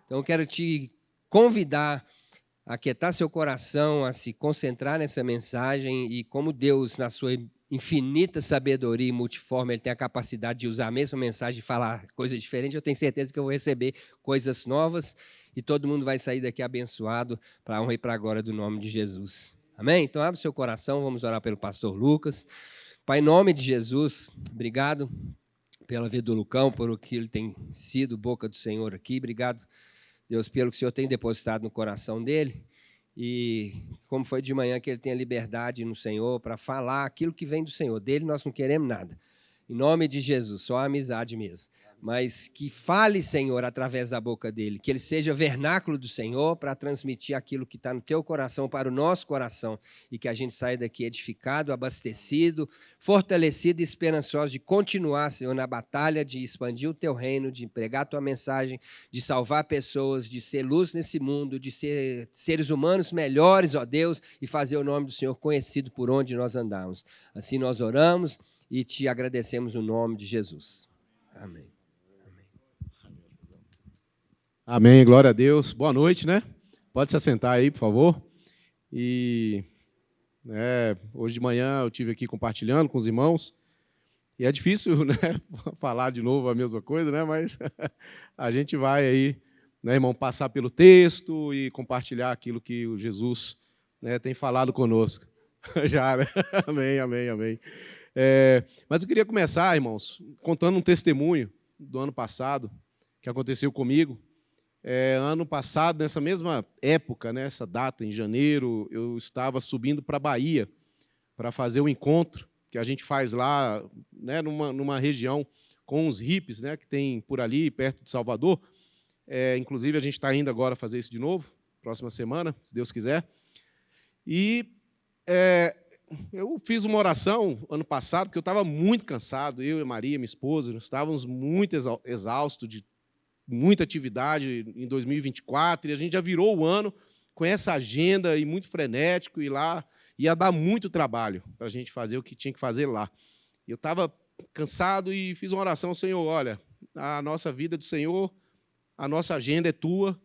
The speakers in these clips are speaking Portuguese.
Então, eu quero te convidar a aquietar seu coração, a se concentrar nessa mensagem e como Deus, na sua infinita sabedoria e multiforme, Ele tem a capacidade de usar a mesma mensagem e falar coisas diferentes. Eu tenho certeza que eu vou receber coisas novas e todo mundo vai sair daqui abençoado para a honra e para a glória do nome de Jesus. Amém? Então, abre seu coração, vamos orar pelo pastor Lucas. Pai, em nome de Jesus, obrigado pela vida do Lucão, por o que ele tem sido, boca do Senhor aqui. Obrigado, Deus, pelo que o Senhor tem depositado no coração dele. E como foi de manhã que ele tem a liberdade no Senhor para falar aquilo que vem do Senhor. Dele nós não queremos nada. Em nome de Jesus, só a amizade mesmo. Mas que fale, Senhor, através da boca dele. Que ele seja vernáculo do Senhor para transmitir aquilo que está no teu coração para o nosso coração. E que a gente saia daqui edificado, abastecido, fortalecido e esperançoso de continuar, Senhor, na batalha de expandir o teu reino, de pregar a tua mensagem, de salvar pessoas, de ser luz nesse mundo, de ser seres humanos melhores, ó Deus, e fazer o nome do Senhor conhecido por onde nós andamos. Assim nós oramos e te agradecemos no nome de Jesus. Amém. Amém, glória a Deus. Boa noite, né? Pode se assentar aí, por favor. E hoje de manhã eu estive aqui compartilhando com os irmãos. E é difícil, né, falar de novo a mesma coisa, né? Mas a gente vai aí, né, irmão, passar pelo texto e compartilhar aquilo que o Jesus, né, tem falado conosco. Já, né? Amém, amém, amém. Mas eu queria começar, irmãos, contando um testemunho do ano passado que aconteceu comigo. Ano passado, nessa mesma época, nessa data, em janeiro, eu estava subindo para a Bahia para fazer um encontro que a gente faz lá, né, numa região com os hippies, né, que tem por ali, perto de Salvador. Inclusive, a gente está indo agora fazer isso de novo, próxima semana, se Deus quiser. E eu fiz uma oração ano passado, porque eu estava muito cansado, eu e Maria, minha esposa, nós estávamos muito exaustos de muita atividade em 2024, e a gente já virou o ano com essa agenda e muito frenético, e lá ia dar muito trabalho para a gente fazer o que tinha que fazer lá. Eu estava cansado e fiz uma oração: Senhor, olha, a nossa vida é do Senhor, a nossa agenda é tua.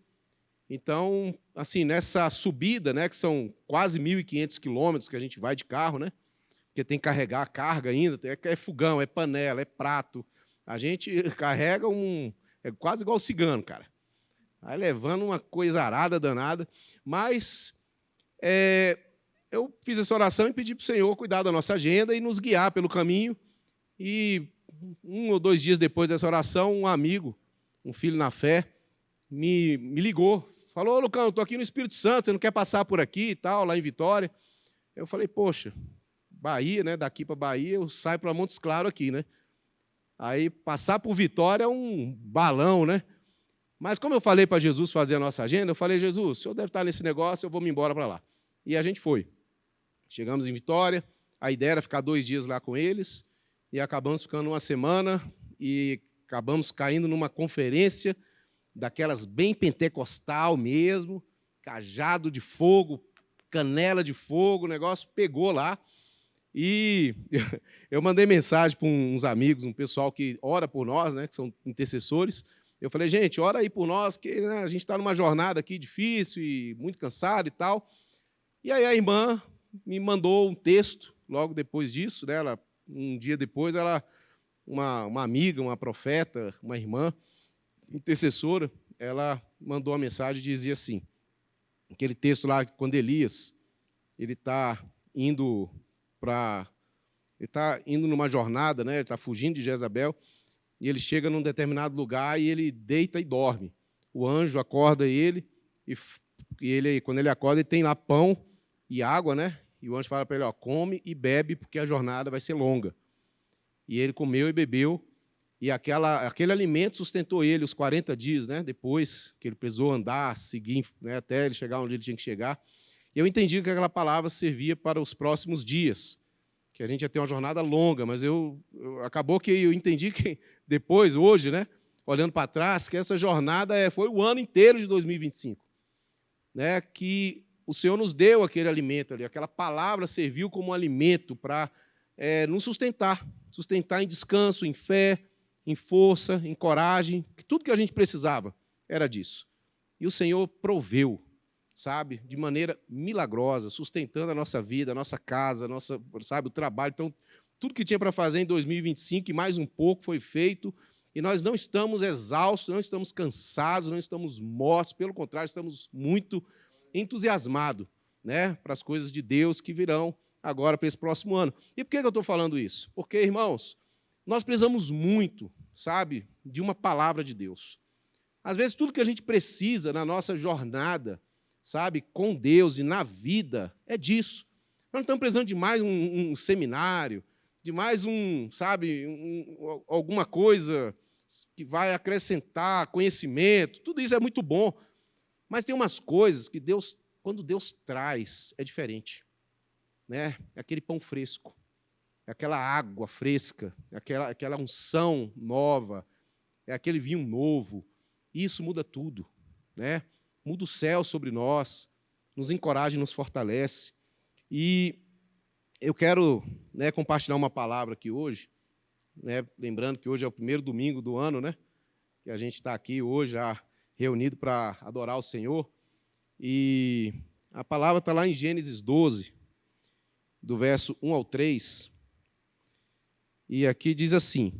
Então, assim, nessa subida, né, que são quase 1.500 quilômetros que a gente vai de carro, né, porque tem que carregar a carga ainda, é fogão, é panela, é prato. A gente carrega é quase igual o cigano, cara. Vai levando uma coisa arada, danada. Mas eu fiz essa oração e pedi para o Senhor cuidar da nossa agenda e nos guiar pelo caminho. E 1 ou 2 dias depois dessa oração, um amigo, um filho na fé, me ligou. Falou: ô, Lucão, estou aqui no Espírito Santo, você não quer passar por aqui e tal, lá em Vitória? Eu falei: poxa, Bahia, né? Daqui para Bahia, eu saio para Montes Claros aqui, né? Aí, passar por Vitória é um balão, né? Mas, como eu falei para Jesus fazer a nossa agenda, eu falei: Jesus, o senhor deve estar nesse negócio, eu vou me embora para lá. E a gente foi. Chegamos em Vitória, a ideia era ficar 2 dias lá com eles, e acabamos ficando 1 semana, e acabamos caindo numa conferência, daquelas bem pentecostal mesmo, cajado de fogo, canela de fogo, o negócio pegou lá. E eu mandei mensagem para uns amigos, um pessoal que ora por nós, né, que são intercessores. Eu falei: gente, ora aí por nós, que, né, a gente está numa jornada aqui difícil e muito cansado e tal. E aí a irmã me mandou um texto logo depois disso, né, um dia depois, uma amiga, uma profeta, uma irmã intercessora, ela mandou uma mensagem e dizia assim, aquele texto lá, quando Elias ele está indo numa jornada, né? Ele está fugindo de Jezabel, e ele chega num determinado lugar e ele deita e dorme. O anjo acorda ele, e quando ele acorda, ele tem lá pão e água, né? E o anjo fala para ele: ó, come e bebe, porque a jornada vai ser longa. E ele comeu e bebeu, e aquele alimento sustentou ele os 40 dias, né? Depois que ele precisou andar, seguir, né, até ele chegar onde ele tinha que chegar. E eu entendi que aquela palavra servia para os próximos dias, que a gente ia ter uma jornada longa, mas acabou que eu entendi que depois, hoje, né, olhando para trás, que essa jornada foi o ano inteiro de 2025, né, que o Senhor nos deu aquele alimento ali, aquela palavra serviu como alimento para nos sustentar em descanso, em fé, em força, em coragem, que tudo que a gente precisava era disso. E o Senhor proveu, sabe, de maneira milagrosa, sustentando a nossa vida, a nossa casa, sabe, o trabalho. Então, tudo que tinha para fazer em 2025 e mais um pouco foi feito. E nós não estamos exaustos, não estamos cansados, não estamos mortos. Pelo contrário, estamos muito entusiasmados, né, para as coisas de Deus que virão agora para esse próximo ano. E por que eu estou falando isso? Porque, irmãos, nós precisamos muito, sabe, de uma palavra de Deus. Às vezes, tudo que a gente precisa na nossa jornada, sabe, com Deus e na vida, é disso. Nós não estamos precisando de mais um seminário, de mais alguma coisa que vai acrescentar conhecimento. Tudo isso é muito bom. Mas tem umas coisas que Deus, quando Deus traz, é diferente. Né? É aquele pão fresco, é aquela água fresca, é aquela unção nova, é aquele vinho novo. Isso muda tudo, né? Muda o céu sobre nós, nos encoraja e nos fortalece. E eu quero, né, compartilhar uma palavra aqui hoje, né, lembrando que hoje é o primeiro domingo do ano, né, que a gente está aqui hoje já reunido para adorar o Senhor. E a palavra está lá em Gênesis 12, do verso 1 ao 3. E aqui diz assim,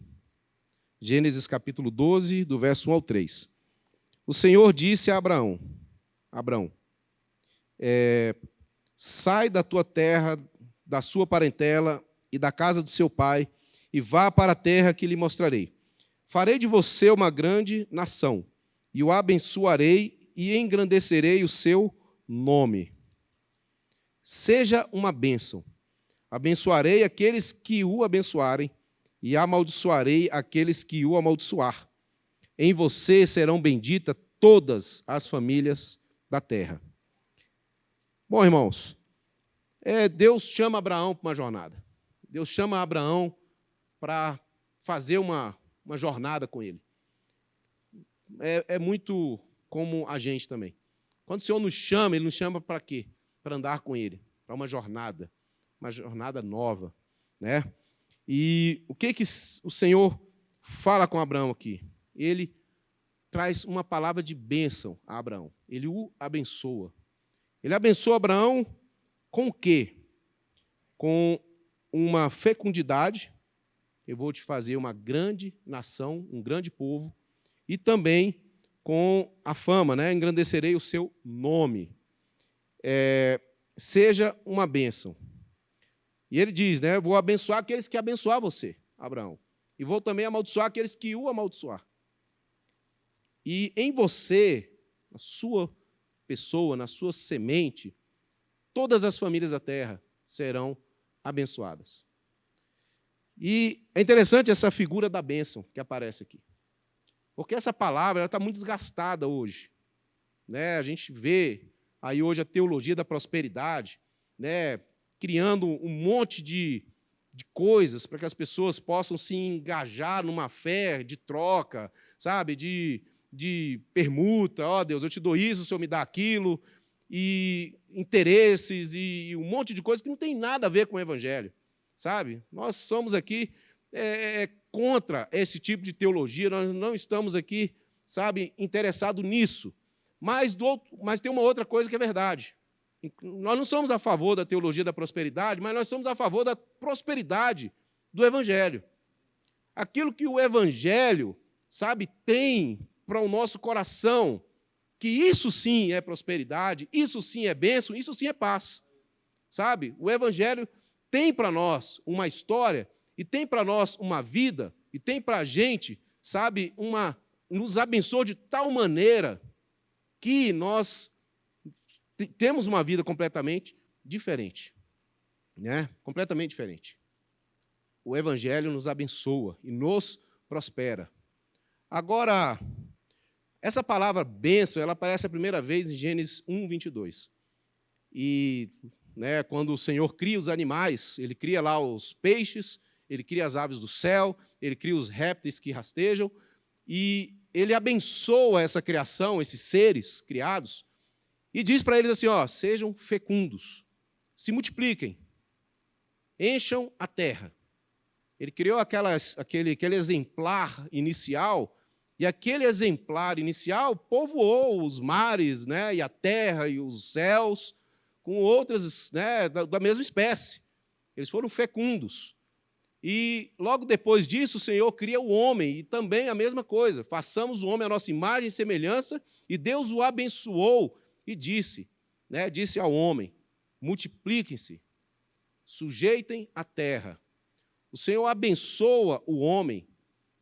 Gênesis capítulo 12, do verso 1 ao 3. O Senhor disse a Abraão, sai da tua terra, da sua parentela e da casa do seu pai, e vá para a terra que lhe mostrarei. Farei de você uma grande nação, e o abençoarei e engrandecerei o seu nome. Seja uma bênção. Abençoarei aqueles que o abençoarem, e amaldiçoarei aqueles que o amaldiçoar. Em você serão benditas todas as famílias da terra. Bom, irmãos, Deus chama Abraão para uma jornada. Deus chama Abraão para fazer uma jornada com ele. É muito como a gente também. Quando o Senhor nos chama, Ele nos chama para quê? Para andar com Ele, para uma jornada nova, né? E o que o Senhor fala com Abraão aqui? Ele traz uma palavra de bênção a Abraão. Ele o abençoa. Ele abençoa Abraão com o quê? Com uma fecundidade. Eu vou te fazer uma grande nação, um grande povo. E também com a fama, né? Engrandecerei o seu nome. Seja uma bênção. E ele diz, né? Vou abençoar aqueles que abençoar você, Abraão. E vou também amaldiçoar aqueles que o amaldiçoar. E em você, na sua pessoa, na sua semente, todas as famílias da terra serão abençoadas. E é interessante essa figura da bênção que aparece aqui. Porque essa palavra está muito desgastada hoje. Né? A gente vê aí hoje a teologia da prosperidade, né? Criando um monte de coisas para que as pessoas possam se engajar numa fé de troca, sabe? De permuta. Ó, Deus, eu te dou isso, o Senhor me dá aquilo. E interesses e um monte de coisas que não tem nada a ver com o Evangelho. Sabe? Nós somos aqui contra esse tipo de teologia, nós não estamos aqui, sabe, interessados nisso. Mas tem uma outra coisa que é verdade. Nós não somos a favor da teologia da prosperidade, mas nós somos a favor da prosperidade do Evangelho. Aquilo que o Evangelho, sabe, tem para o nosso coração, que isso sim é prosperidade, isso sim é bênção, isso sim é paz. Sabe? O Evangelho tem para nós uma história, e tem para nós uma vida, e tem para a gente, sabe, nos abençoa de tal maneira que nós temos uma vida completamente diferente. Né? Completamente diferente. O Evangelho nos abençoa e nos prospera. Agora, essa palavra bênção, ela aparece a primeira vez em Gênesis 1, 22. E né, quando o Senhor cria os animais, Ele cria lá os peixes, Ele cria as aves do céu, Ele cria os répteis que rastejam, e Ele abençoa essa criação, esses seres criados, e diz para eles assim, ó, sejam fecundos, se multipliquem, encham a terra. Ele criou aquele exemplar inicial E aquele exemplar inicial povoou os mares, né, e a terra e os céus com outras, né, da mesma espécie. Eles foram fecundos. E logo depois disso, o Senhor cria o homem, e também a mesma coisa. Façamos o homem à nossa imagem e semelhança, e Deus o abençoou e disse, né, disse ao homem, multipliquem-se, sujeitem a terra. O Senhor abençoa o homem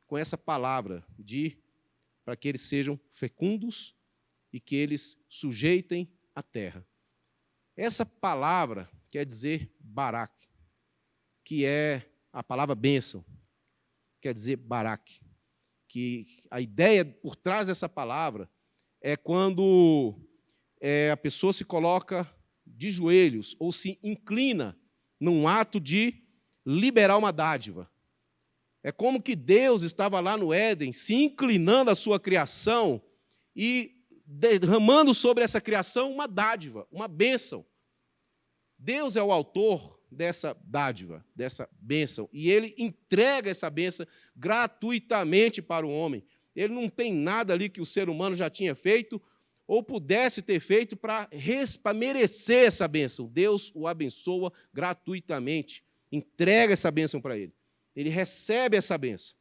com essa palavra para que eles sejam fecundos e que eles sujeitem a terra. Essa palavra quer dizer barak, que é a palavra bênção, quer dizer barak. Que a ideia por trás dessa palavra é quando a pessoa se coloca de joelhos ou se inclina num ato de liberar uma dádiva. É como que Deus estava lá no Éden, se inclinando à sua criação e derramando sobre essa criação uma dádiva, uma bênção. Deus é o autor dessa dádiva, dessa bênção, e Ele entrega essa bênção gratuitamente para o homem. Ele não tem nada ali que o ser humano já tinha feito ou pudesse ter feito para merecer essa bênção. Deus o abençoa gratuitamente, entrega essa bênção para ele. Ele recebe essa bênção.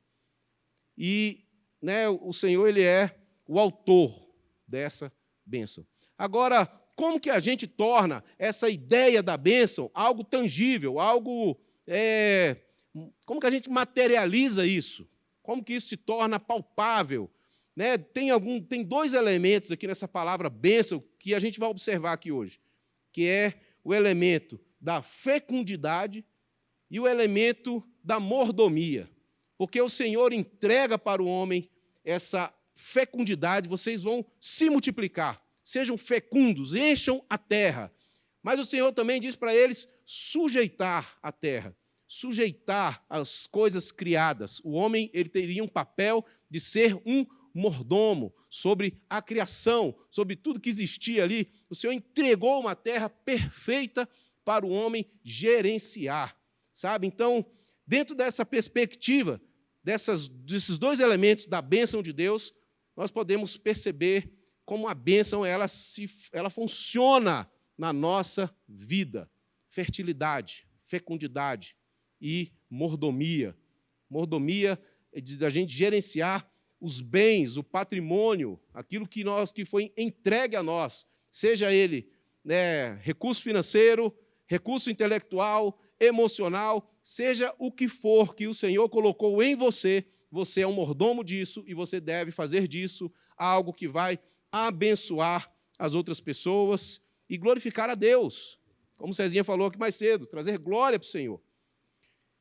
E, né, o Senhor, Ele é o autor dessa bênção. Agora, como que a gente torna essa ideia da bênção algo tangível, algo... como que a gente materializa isso? Como que isso se torna palpável? Né? Tem 2 elementos aqui nessa palavra bênção que a gente vai observar aqui hoje, que é o elemento da fecundidade e o elemento da mordomia. Porque o Senhor entrega para o homem essa fecundidade, vocês vão se multiplicar, sejam fecundos, encham a terra. Mas o Senhor também diz para eles sujeitar a terra, sujeitar as coisas criadas. O homem, ele teria um papel de ser um mordomo sobre a criação, sobre tudo que existia ali. O Senhor entregou uma terra perfeita para o homem gerenciar, sabe? Então, dentro dessa perspectiva, desses 2 elementos da bênção de Deus, nós podemos perceber como a bênção ela funciona na nossa vida. Fertilidade, fecundidade e mordomia. Mordomia é da gente gerenciar os bens, o patrimônio, aquilo que foi entregue a nós, seja ele, né, recurso financeiro, recurso intelectual, emocional, seja o que for que o Senhor colocou em você, você é um mordomo disso e você deve fazer disso algo que vai abençoar as outras pessoas e glorificar a Deus. Como Cezinha falou aqui mais cedo, trazer glória para o Senhor.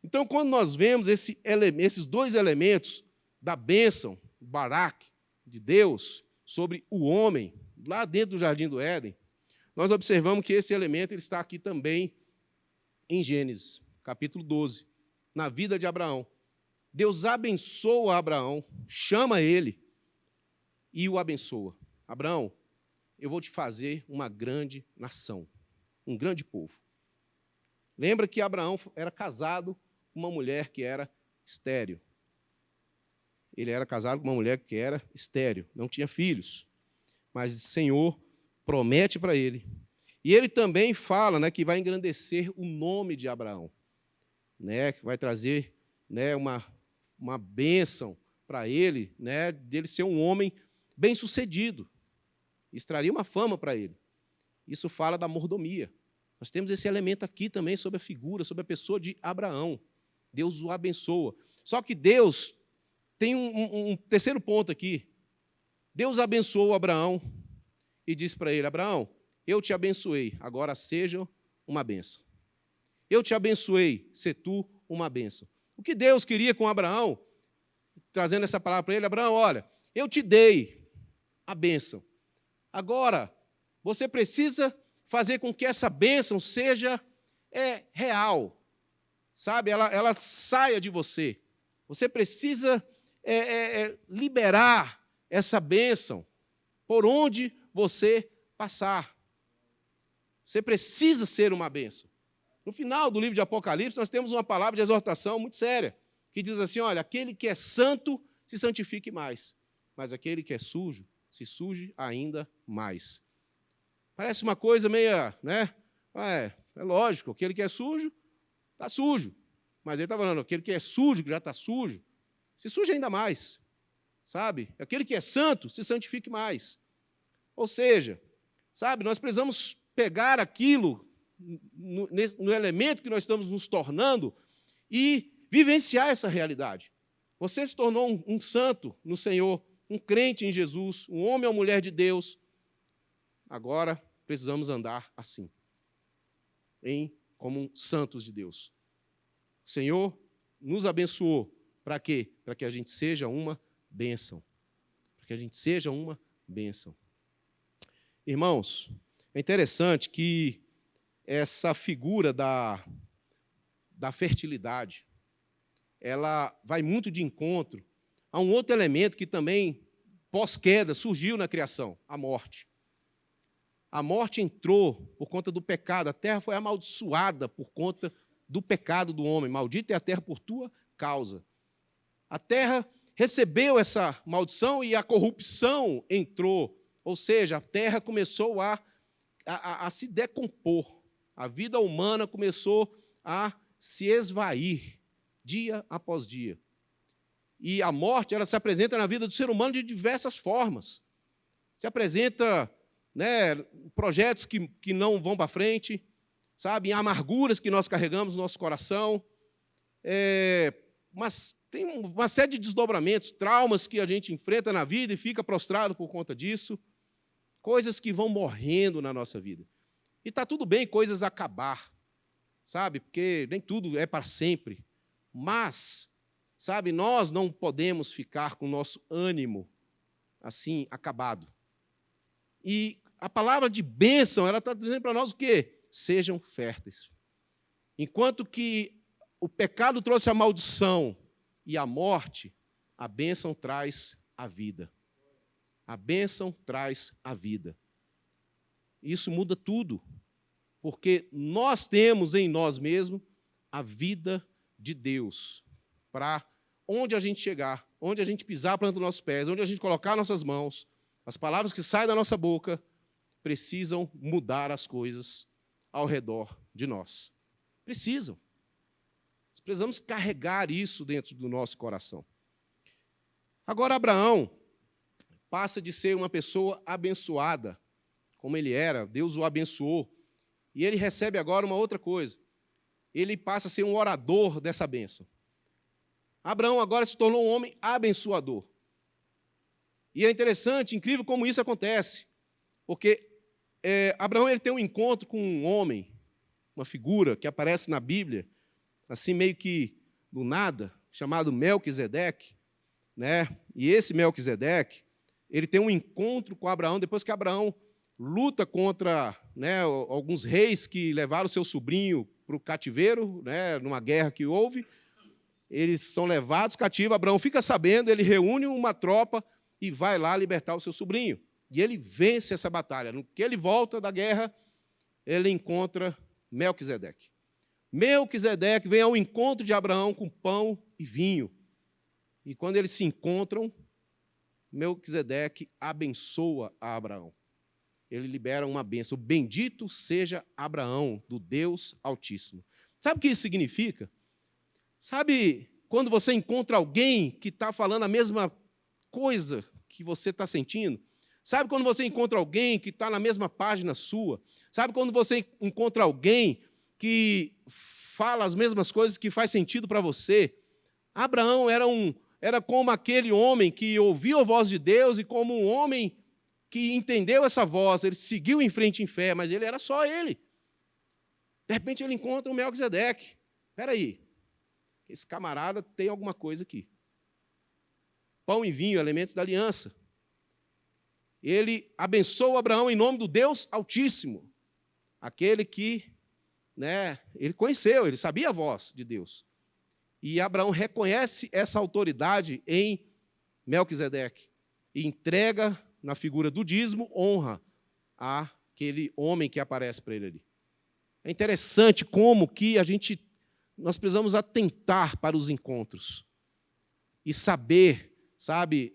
Então, quando nós vemos esses 2 elementos da bênção, o barak de Deus, sobre o homem, lá dentro do Jardim do Éden, nós observamos que esse elemento ele está aqui também em Gênesis, capítulo 12, na vida de Abraão. Deus abençoa Abraão, chama ele e o abençoa. Abraão, eu vou te fazer uma grande nação, um grande povo. Lembra que Abraão era casado com uma mulher que era estéril. Ele era casado com uma mulher que era estéril, não tinha filhos. Mas o Senhor promete para ele. E ele também fala, né, que vai engrandecer o nome de Abraão, né, que vai trazer, né, uma bênção para ele, né, dele ser um homem bem-sucedido. Isso traria uma fama para ele. Isso fala da mordomia. Nós temos esse elemento aqui também sobre a figura, sobre a pessoa de Abraão. Deus o abençoa. Só que Deus tem um terceiro ponto aqui. Deus abençoou Abraão e disse para ele, Abraão, eu te abençoei, agora seja uma bênção. Eu te abençoei, se tu uma bênção. O que Deus queria com Abraão, trazendo essa palavra para ele, Abraão, olha, eu te dei a bênção. Agora, você precisa fazer com que essa bênção seja real, sabe? Ela saia de você. Você precisa liberar essa bênção por onde você passar. Você precisa ser uma bênção. No final do livro de Apocalipse, nós temos uma palavra de exortação muito séria, que diz assim, olha, aquele que é santo, se santifique mais. mas aquele que é sujo, se suje ainda mais. Parece uma coisa meia, né? É lógico, aquele que é sujo, está sujo. Mas ele está falando, aquele que é sujo, que já está sujo, se suje ainda mais. Sabe? Aquele que é santo, se santifique mais. Ou seja, sabe, nós precisamos pegar aquilo, no elemento que nós estamos nos tornando, e vivenciar essa realidade. Você se tornou um santo no Senhor, um crente em Jesus, um homem ou mulher de Deus. Agora precisamos andar assim, como santos de Deus. O Senhor nos abençoou. Para quê? Para que a gente seja uma bênção. Para que a gente seja uma bênção. Irmãos, é interessante que essa figura da fertilidade, ela vai muito de encontro a um outro elemento que também, pós-queda, surgiu na criação, a morte. A morte entrou por conta do pecado, a terra foi amaldiçoada por conta do pecado do homem. Maldita é a terra por tua causa. A terra recebeu essa maldição e a corrupção entrou, ou seja, a terra começou a se decompor. A vida humana começou a se esvair dia após dia. E a morte, ela se apresenta na vida do ser humano de diversas formas. Se apresenta, né, projetos que não vão para frente, sabe, em amarguras que nós carregamos no nosso coração, mas tem uma série de desdobramentos, traumas que a gente enfrenta na vida e fica prostrado por conta disso, coisas que vão morrendo na nossa vida. E está tudo bem coisas acabar, sabe, porque nem tudo é para sempre, mas, sabe, nós não podemos ficar com o nosso ânimo assim acabado. E a palavra de bênção, ela está dizendo para nós o quê? Sejam férteis. Enquanto que o pecado trouxe a maldição e a morte, a bênção traz a vida. A bênção traz a vida. Isso muda tudo, porque nós temos em nós mesmos a vida de Deus, para onde a gente chegar, onde a gente pisar a planta dos nossos pés, onde a gente colocar nossas mãos, as palavras que saem da nossa boca precisam mudar as coisas ao redor de nós. Precisam. Precisamos carregar isso dentro do nosso coração. Agora, Abraão passa de ser uma pessoa abençoada, como ele era, Deus o abençoou, e ele recebe agora uma outra coisa. Ele passa a ser um orador dessa bênção. Abraão agora se tornou um homem abençoador. E é interessante, incrível como isso acontece, porque Abraão ele tem um encontro com um homem, uma figura que aparece na Bíblia, assim meio que do nada, chamado Melquisedeque, né? E esse Melquisedeque, ele tem um encontro com Abraão, depois que Abraão luta contra, né, alguns reis que levaram seu sobrinho para o cativeiro, né, numa guerra que houve, eles são levados cativos, Abraão fica sabendo, ele reúne uma tropa e vai lá libertar o seu sobrinho. E ele vence essa batalha. No que ele volta da guerra, ele encontra Melquisedeque. Melquisedeque vem ao encontro de Abraão com pão e vinho. E quando eles se encontram, Melquisedeque abençoa a Abraão. Ele libera uma bênção. Bendito seja Abraão, do Deus Altíssimo. Sabe o que isso significa? Sabe quando você encontra alguém que está falando a mesma coisa que você está sentindo? Sabe quando você encontra alguém que está na mesma página sua? Sabe quando você encontra alguém que fala as mesmas coisas que faz sentido para você? Abraão era como aquele homem que ouviu a voz de Deus e como um homem que entendeu essa voz, ele seguiu em frente em fé, mas ele era só ele. De repente ele encontra o Melquisedeque. Espera aí, esse camarada tem alguma coisa aqui. Pão e vinho, elementos da aliança. Ele abençoa Abraão em nome do Deus Altíssimo, aquele que, né, ele conheceu, ele sabia a voz de Deus. E Abraão reconhece essa autoridade em Melquisedeque e entrega, na figura do dízimo, honra àquele homem que aparece para ele ali. É interessante como que nós precisamos atentar para os encontros e saber, sabe,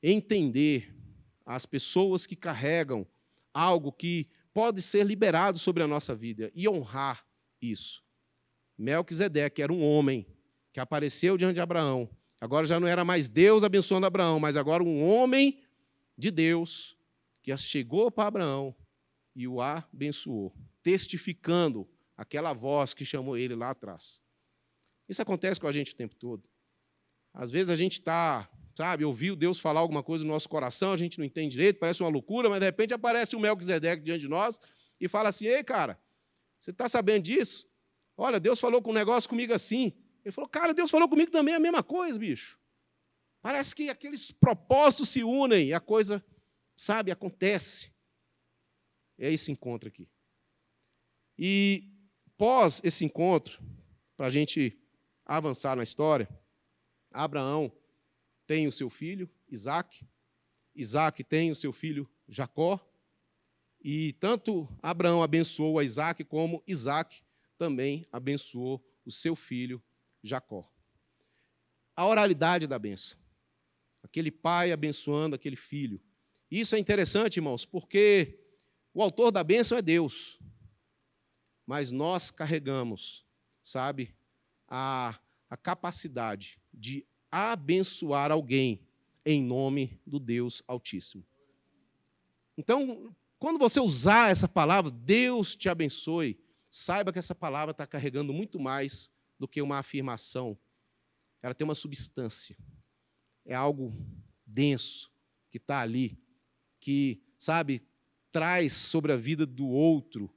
entender as pessoas que carregam algo que pode ser liberado sobre a nossa vida e honrar isso. Melquisedeque era um homem que apareceu diante de Abraão. Agora já não era mais Deus abençoando Abraão, mas agora um homem de Deus que chegou para Abraão e o abençoou, testificando aquela voz que chamou ele lá atrás. Isso acontece com a gente o tempo todo. Às vezes a gente está, ouviu Deus falar alguma coisa no nosso coração, a gente não entende direito, parece uma loucura, mas de repente aparece o Melquisedeque diante de nós e fala assim: ei, cara, você está sabendo disso? Olha, Deus falou com um negócio comigo assim. Ele falou: cara, Deus falou comigo também a mesma coisa, bicho. Parece que aqueles propósitos se unem e a coisa, acontece. É esse encontro aqui. E pós esse encontro, para a gente avançar na história, Abraão tem o seu filho, Isaque. Isaque tem o seu filho, Jacó. E tanto Abraão abençoou a Isaque, como Isaque também abençoou o seu filho, Jacó. A oralidade da bênção. Aquele pai abençoando aquele filho. Isso é interessante, irmãos, porque o autor da bênção é Deus. Mas nós carregamos, a capacidade de abençoar alguém em nome do Deus Altíssimo. Então, quando você usar essa palavra, Deus te abençoe, saiba que essa palavra está carregando muito mais do que uma afirmação. Ela tem uma substância. É algo denso que está ali, que, traz sobre a vida do outro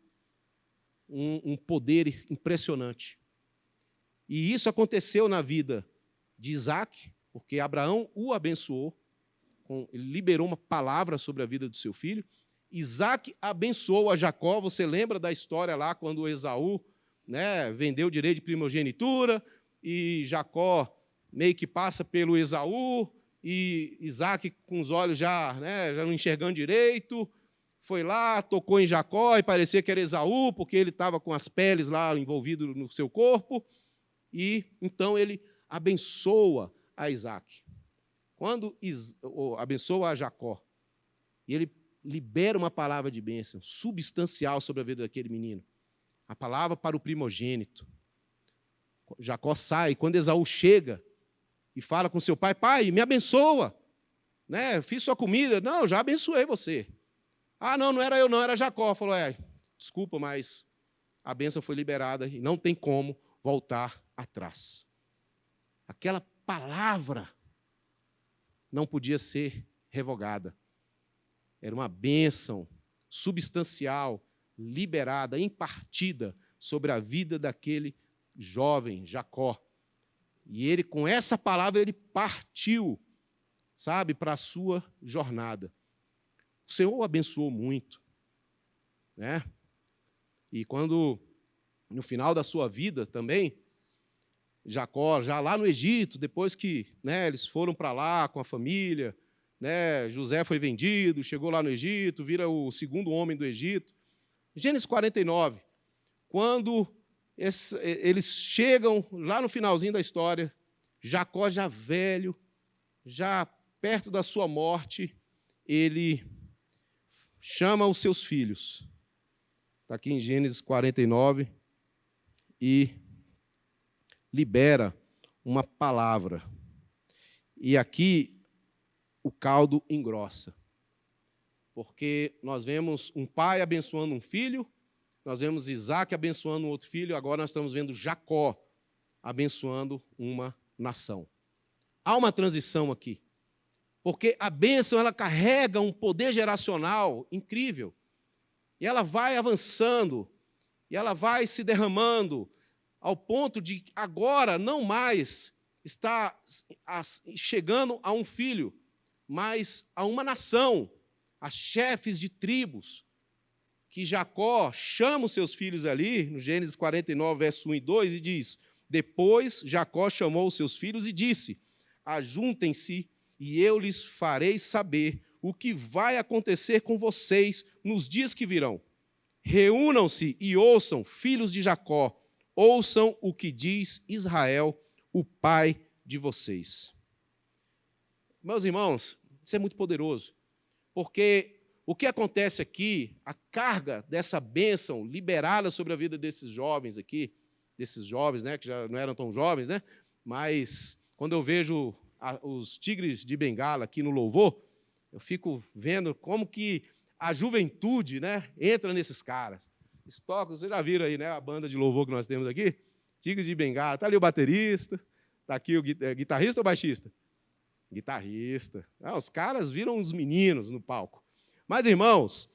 um poder impressionante. E isso aconteceu na vida de Isaque, porque Abraão o abençoou, ele liberou uma palavra sobre a vida do seu filho. Isaque abençoou a Jacó. Você lembra da história lá, quando Esaú vendeu o direito de primogenitura, e Jacó meio que passa pelo Esaú, e Isaque, com os olhos já não enxergando direito, foi lá, tocou em Jacó, e parecia que era Esaú, porque ele estava com as peles lá envolvidas no seu corpo, e então ele abençoa a Isaque. Quando abençoa a Jacó, e ele libera uma palavra de bênção substancial sobre a vida daquele menino, a palavra para o primogênito. Jacó sai, quando Esaú chega e fala com seu pai: pai, me abençoa, fiz sua comida. Não, já abençoei você. Ah, não era eu, não, era Jacó. Falou: desculpa, mas a bênção foi liberada e não tem como voltar atrás. Aquela palavra não podia ser revogada. Era uma bênção substancial, liberada, impartida sobre a vida daquele jovem, Jacó. E ele, com essa palavra, ele partiu, para a sua jornada. O Senhor o abençoou muito. E quando, no final da sua vida também, Jacó, já lá no Egito, depois que eles foram para lá com a família, José foi vendido, chegou lá no Egito, vira o segundo homem do Egito. Gênesis 49, quando eles chegam lá no finalzinho da história, Jacó já velho, já perto da sua morte, ele chama os seus filhos. Está aqui em Gênesis 49, e libera uma palavra. E aqui o caldo engrossa. Porque nós vemos um pai abençoando um filho, nós vemos Isaque abençoando um outro filho, agora nós estamos vendo Jacó abençoando uma nação. Há uma transição aqui. Porque a bênção, ela carrega um poder geracional incrível. E ela vai avançando, e ela vai se derramando, ao ponto de agora não mais está chegando a um filho, mas a uma nação, a chefes de tribos, que Jacó chama os seus filhos ali, no Gênesis 49, verso 1 e 2, e diz: depois Jacó chamou os seus filhos e disse: ajuntem-se, e eu lhes farei saber o que vai acontecer com vocês nos dias que virão. Reúnam-se e ouçam, filhos de Jacó, ouçam o que diz Israel, o pai de vocês. Meus irmãos, Isso é muito poderoso, porque o que acontece aqui, a carga dessa bênção liberada sobre a vida desses jovens aqui, né, que já não eram tão jovens, né, mas quando eu vejo os Tigres de Bengala aqui no louvor, eu fico vendo como que a juventude, né, entra nesses caras. Eles tocam, vocês já viram aí, né, a banda de louvor que nós temos aqui? Tigres de Bengala. Está ali o baterista, está aqui o guitarrista ou baixista? Guitarrista. Os caras viram uns meninos no palco. Mas, irmãos,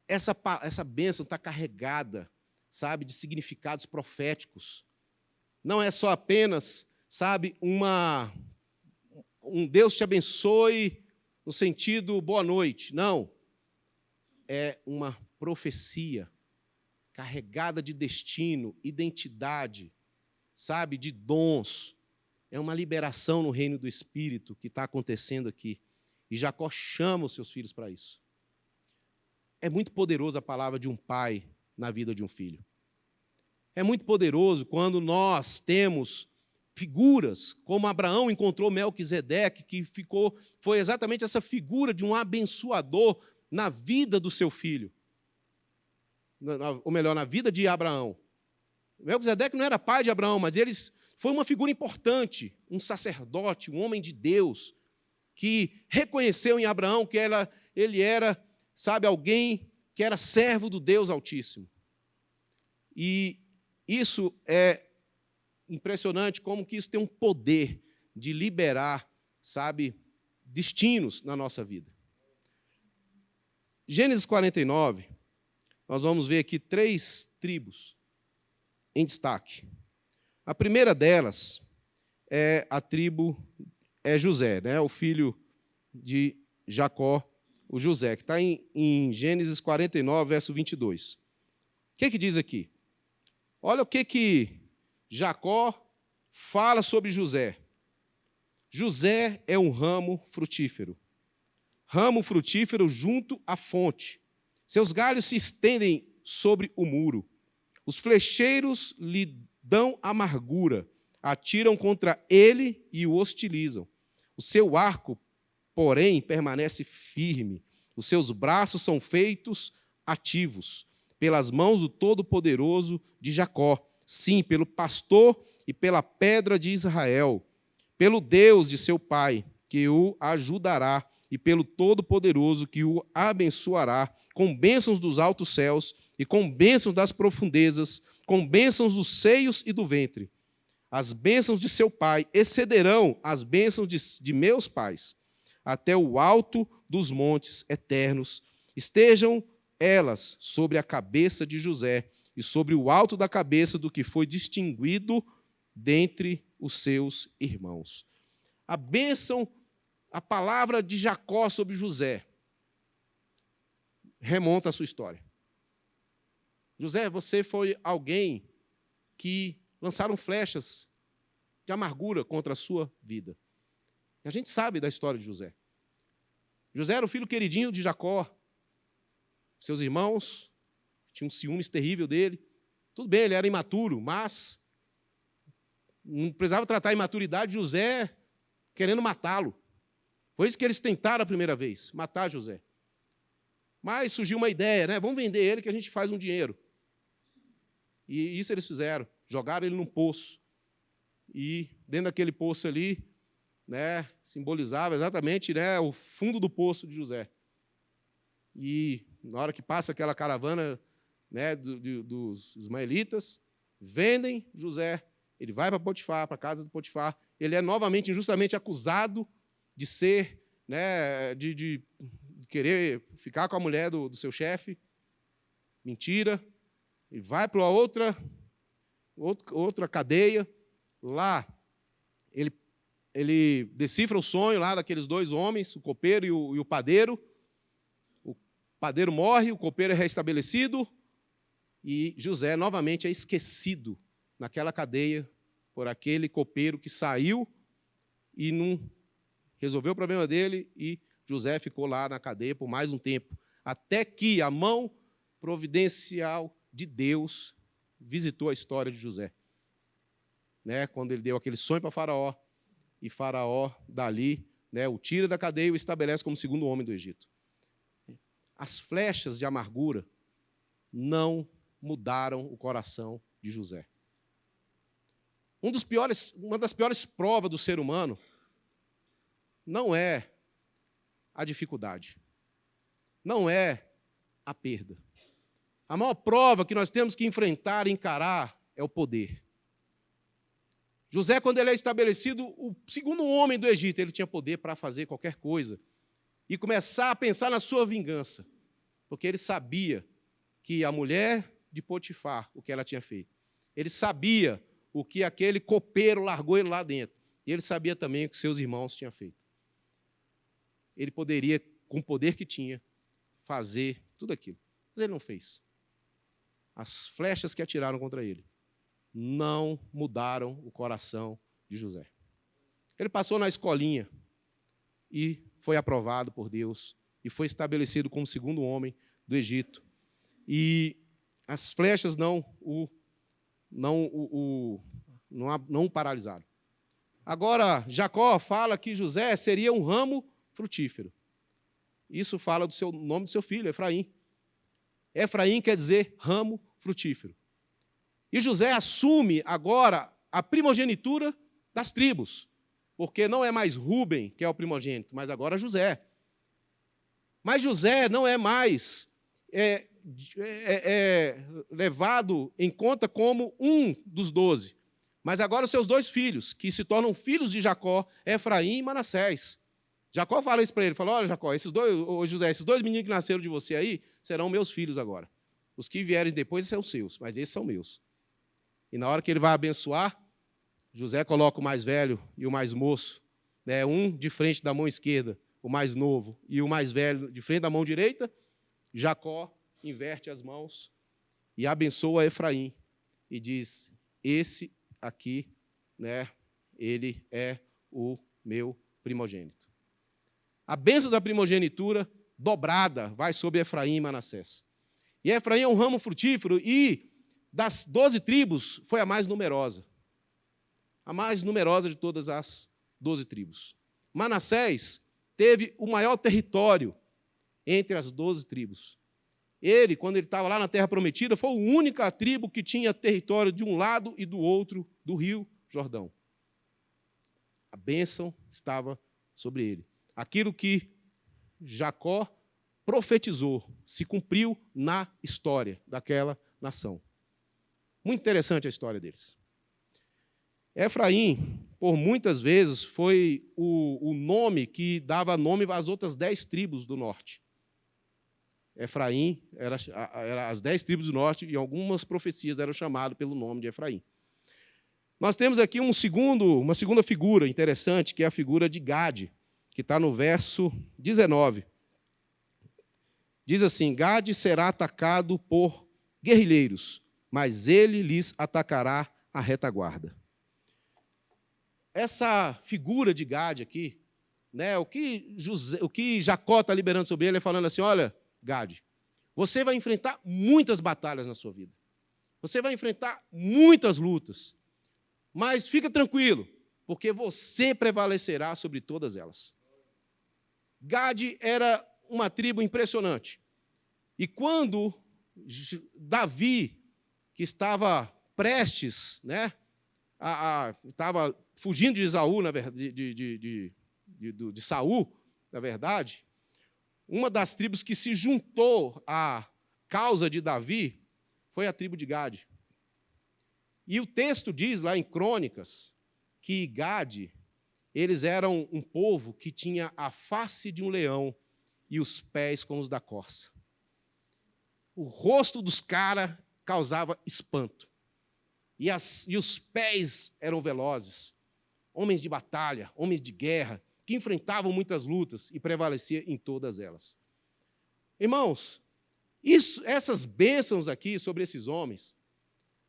essa bênção está carregada, sabe, de significados proféticos. Não é só apenas, sabe, um Deus te abençoe no sentido boa noite. Não. É uma profecia carregada de destino, identidade, sabe, de dons. É uma liberação no reino do Espírito que está acontecendo aqui. E Jacó chama os seus filhos para isso. É muito poderosa a palavra de um pai na vida de um filho. É muito poderoso quando nós temos figuras, como Abraão encontrou Melquisedeque, que foi exatamente essa figura de um abençoador na vida do seu filho. Ou melhor, na vida de Abraão. Melquisedeque não era pai de Abraão, mas ele foi uma figura importante, um sacerdote, um homem de Deus, que reconheceu em Abraão que ele era, sabe, alguém que era servo do Deus Altíssimo. E isso é impressionante, como que isso tem um poder de liberar, sabe, destinos na nossa vida. Gênesis 49, nós vamos ver aqui 3 tribos em destaque. A primeira delas é a tribo José, né, o filho de Jacó, o José, que está em Gênesis 49, verso 22. O que diz aqui? Olha o que Jacó fala sobre José. José é um ramo frutífero junto à fonte. Seus galhos se estendem sobre o muro. Os flecheiros lhe dão amargura, atiram contra ele e o hostilizam. O seu arco, porém, permanece firme. Os seus braços são feitos ativos, pelas mãos do Todo-Poderoso de Jacó. Sim, pelo pastor e pela pedra de Israel, pelo Deus de seu pai, que o ajudará, e pelo Todo-Poderoso, que o abençoará, com bênçãos dos altos céus e com bênçãos das profundezas, com bênçãos dos seios e do ventre. As bênçãos de seu pai excederão as bênçãos de meus pais, até o alto dos montes eternos. Estejam elas sobre a cabeça de José, e sobre o alto da cabeça do que foi distinguido dentre os seus irmãos. A bênção, a palavra de Jacó sobre José, remonta à sua história. José, você foi alguém que lançaram flechas de amargura contra a sua vida. E a gente sabe da história de José. José era o filho queridinho de Jacó. Seus irmãos tinham um ciúmes terrível dele. Tudo bem, ele era imaturo, mas não precisava tratar a imaturidade de José querendo matá-lo. Foi isso que eles tentaram a primeira vez, matar José. Mas surgiu uma ideia, né? Vamos vender ele que a gente faz um dinheiro. E isso eles fizeram. Jogaram ele num poço. E dentro daquele poço ali, né, simbolizava exatamente, né, o fundo do poço de José. E na hora que passa aquela caravana, né, dos ismaelitas, vendem José, ele vai para Potifar, para a casa do Potifar, ele é novamente injustamente acusado de ser, né, de querer ficar com a mulher do seu chefe, mentira, e vai para outra cadeia, lá ele decifra o sonho lá daqueles 2 homens, o copeiro e o padeiro. O padeiro morre, o copeiro é restabelecido, e José novamente é esquecido naquela cadeia por aquele copeiro que saiu e não resolveu o problema dele, e José ficou lá na cadeia por mais um tempo, até que a mão providencial de Deus visitou a história de José. Né? Quando ele deu aquele sonho para Faraó, e Faraó, dali, né, o tira da cadeia e o estabelece como segundo homem do Egito. As flechas de amargura não mudaram o coração de José. Uma das piores provas do ser humano não é a dificuldade, não é a perda. A maior prova que nós temos que enfrentar e encarar é o poder. José, quando ele é estabelecido o segundo homem do Egito, ele tinha poder para fazer qualquer coisa e começar a pensar na sua vingança, porque ele sabia que a mulher de Potifar, o que ela tinha feito, ele sabia o que aquele copeiro largou ele lá dentro, e ele sabia também o que seus irmãos tinham feito. Ele poderia, com o poder que tinha, fazer tudo aquilo, mas ele não fez. As flechas que atiraram contra ele não mudaram o coração de José. Ele passou na escolinha e foi aprovado por Deus e foi estabelecido como segundo homem do Egito. E as flechas não o paralisaram. Agora, Jacó fala que José seria um ramo frutífero. Isso fala do nome do seu filho, Efraim. Efraim quer dizer ramo frutífero. E José assume agora a primogenitura das tribos, porque não é mais Rúben que é o primogênito, mas agora José. Mas José não é mais levado em conta como um dos 12, mas agora os seus 2 filhos, que se tornam filhos de Jacó, Efraim e Manassés. Jacó fala isso para ele, fala, olha Jacó, José, esses 2 meninos que nasceram de você aí, serão meus filhos agora. Os que vierem depois são seus, mas esses são meus. E na hora que ele vai abençoar, José coloca o mais velho e o mais moço, né, um de frente da mão esquerda, o mais novo, e o mais velho de frente da mão direita. Jacó inverte as mãos e abençoa Efraim e diz, esse aqui, né, ele é o meu primogênito. A bênção da primogenitura dobrada vai sobre Efraim e Manassés. E Efraim é um ramo frutífero e das 12 tribos foi a mais numerosa. A mais numerosa de todas as 12 tribos. Manassés teve o maior território entre as 12 tribos. Ele, quando ele estava lá na Terra Prometida, foi a única tribo que tinha território de um lado e do outro do rio Jordão. A bênção estava sobre ele. Aquilo que Jacó profetizou se cumpriu na história daquela nação. Muito interessante a história deles. Efraim, por muitas vezes, foi o nome que dava nome às outras 10 tribos do norte. Efraim era as 10 tribos do norte, e algumas profecias eram chamadas pelo nome de Efraim. Nós temos aqui uma segunda figura interessante, que é a figura de Gade, que está no verso 19. Diz assim, Gade será atacado por guerrilheiros, mas ele lhes atacará a retaguarda. Essa figura de Gade aqui, né, o que Jacó está liberando sobre ele é falando assim, olha, Gade, você vai enfrentar muitas batalhas na sua vida. Você vai enfrentar muitas lutas. Mas fica tranquilo, porque você prevalecerá sobre todas elas. Gade era uma tribo impressionante. E quando Davi, que estava prestes, né, estava fugindo de Esaú, de Saul, na verdade, uma das tribos que se juntou à causa de Davi foi a tribo de Gade. E o texto diz lá em Crônicas que Gade, eles eram um povo que tinha a face de um leão e os pés como os da corça. O rosto dos caras causava espanto. E os pés eram velozes. Homens de batalha, homens de guerra, que enfrentavam muitas lutas e prevaleciam em todas elas. Irmãos, essas bênçãos aqui sobre esses homens,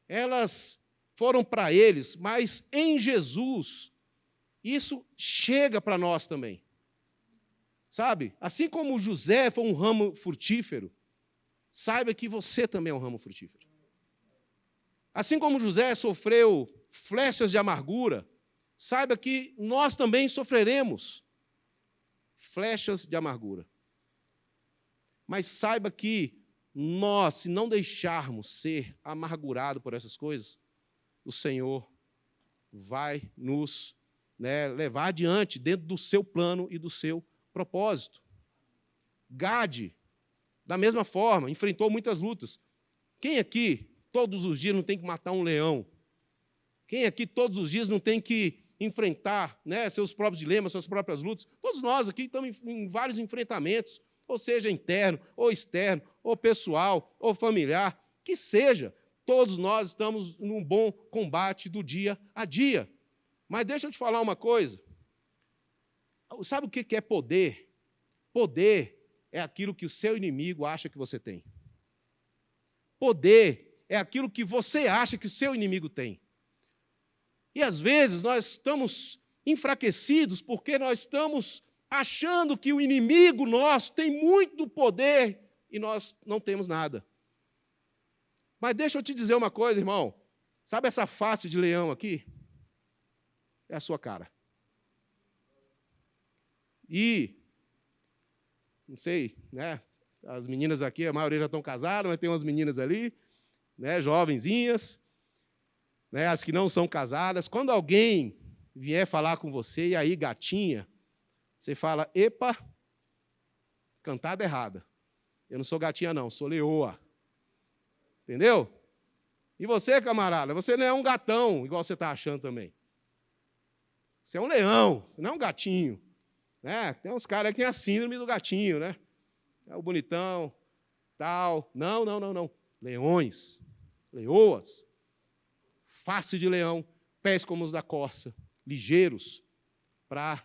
elas foram para eles, mas em Jesus, isso chega para nós também. Sabe? Assim como José foi um ramo frutífero, saiba que você também é um ramo frutífero. Assim como José sofreu flechas de amargura, saiba que nós também sofreremos. flechas de amargura. Mas saiba que nós, se não deixarmos ser amargurados por essas coisas, o Senhor vai nos levar adiante dentro do seu plano e do seu propósito. Gade, da mesma forma, enfrentou muitas lutas. Quem aqui, todos os dias, não tem que matar um leão? Quem aqui, todos os dias, não tem que enfrentar seus próprios dilemas, suas próprias lutas? Todos nós aqui estamos em vários enfrentamentos, ou seja, interno, ou externo, ou pessoal, ou familiar, que seja. Todos nós estamos num bom combate do dia a dia. Mas deixa eu te falar uma coisa. Sabe o que é poder? Poder é aquilo que o seu inimigo acha que você tem. Poder é aquilo que você acha que o seu inimigo tem. E, às vezes, nós estamos enfraquecidos porque nós estamos achando que o inimigo nosso tem muito poder e nós não temos nada. Mas deixa eu te dizer uma coisa, irmão. Sabe essa face de leão aqui? É a sua cara. E, não sei, as meninas aqui, a maioria já estão casadas, mas tem umas meninas ali, jovenzinhas, as que não são casadas. Quando alguém vier falar com você, e aí, gatinha, você fala, epa, cantada errada. Eu não sou gatinha, não, sou leoa. Entendeu? E você, camarada, você não é um gatão, igual você está achando também. Você é um leão, você não é um gatinho. Tem uns caras que têm a síndrome do gatinho, É o bonitão, tal. Não. Leões, leoas, face de leão, pés como os da corça, ligeiros, para,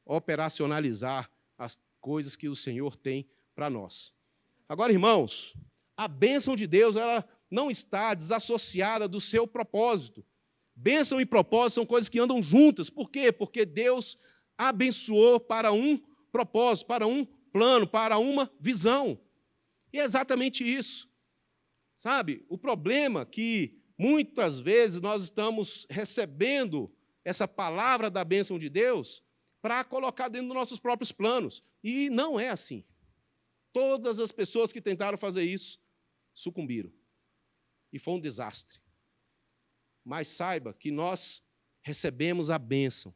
operacionalizar as coisas que o Senhor tem para nós. Agora, irmãos, a bênção de Deus, ela não está desassociada do seu propósito. Bênção e propósito são coisas que andam juntas. Por quê? Porque Deus abençoou para um propósito, para um plano, para uma visão. E é exatamente isso. O problema é que, muitas vezes, nós estamos recebendo essa palavra da bênção de Deus para colocar dentro dos nossos próprios planos. E não é assim. Todas as pessoas que tentaram fazer isso sucumbiram. E foi um desastre. Mas saiba que nós recebemos a bênção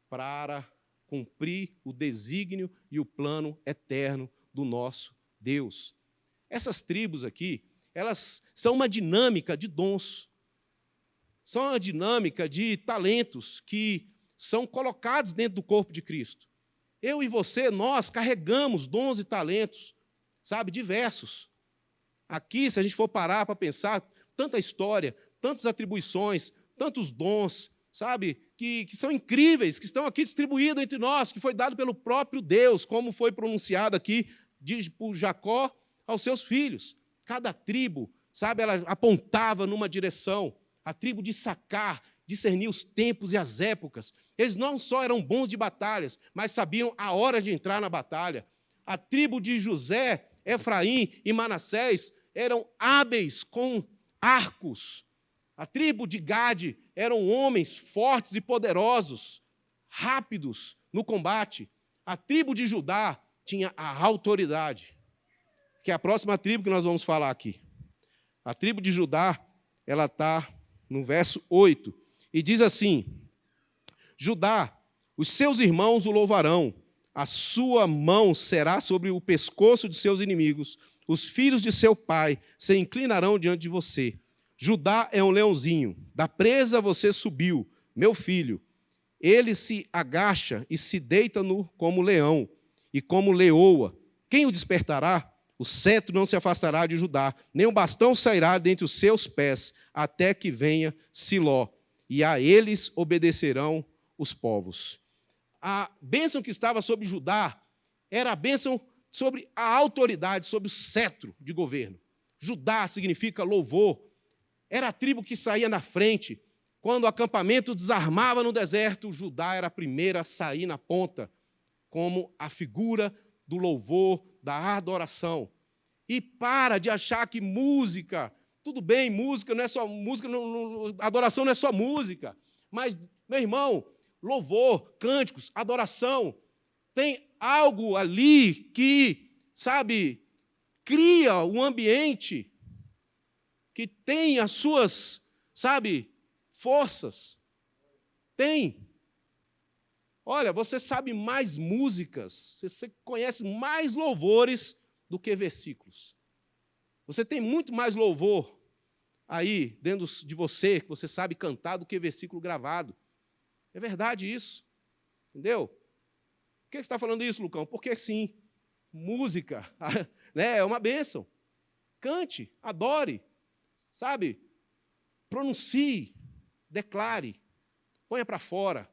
para cumprir o desígnio e o plano eterno do nosso Deus. Essas tribos aqui, elas são uma dinâmica de dons. São uma dinâmica de talentos que são colocados dentro do corpo de Cristo. Eu e você, nós carregamos dons e talentos, diversos. Aqui, se a gente for parar para pensar, tanta história, tantas atribuições, tantos dons, que são incríveis, que estão aqui distribuídos entre nós, que foi dado pelo próprio Deus, como foi pronunciado aqui por Jacó aos seus filhos. Cada tribo, ela apontava numa direção. A tribo de Issacar discernia os tempos e as épocas. Eles não só eram bons de batalhas, mas sabiam a hora de entrar na batalha. A tribo de José, Efraim e Manassés eram hábeis com arcos. A tribo de Gade eram homens fortes e poderosos, rápidos no combate. A tribo de Judá tinha a autoridade, que é a próxima tribo que nós vamos falar aqui. A tribo de Judá, ela está no verso 8, e diz assim: Judá, os seus irmãos o louvarão, a sua mão será sobre o pescoço de seus inimigos, os filhos de seu pai se inclinarão diante de você. Judá é um leãozinho, da presa você subiu, meu filho. Ele se agacha e se deita como leão e como leoa. Quem o despertará? O cetro não se afastará de Judá, nem o bastão sairá dentre os seus pés, até que venha Siló, e a eles obedecerão os povos. A bênção que estava sobre Judá era a bênção sobre a autoridade, sobre o cetro de governo. Judá significa louvor. Era a tribo que saía na frente. Quando o acampamento desarmava no deserto, Judá era a primeira a sair na ponta, como a figura do louvor, da adoração. E para de achar que música, tudo bem, música não é só música, adoração não é só música. Mas, meu irmão, louvor, cânticos, adoração. Tem algo ali que, sabe, cria um ambiente que tem as suas, sabe, forças. Tem. Olha, você sabe mais músicas, você conhece mais louvores do que versículos. Você tem muito mais louvor aí dentro de você, que você sabe cantar, do que versículo gravado. É verdade isso. Entendeu? Por que você está falando isso, Lucão? Porque sim, música né, é uma bênção. Cante, adore, sabe? Pronuncie, declare, ponha para fora.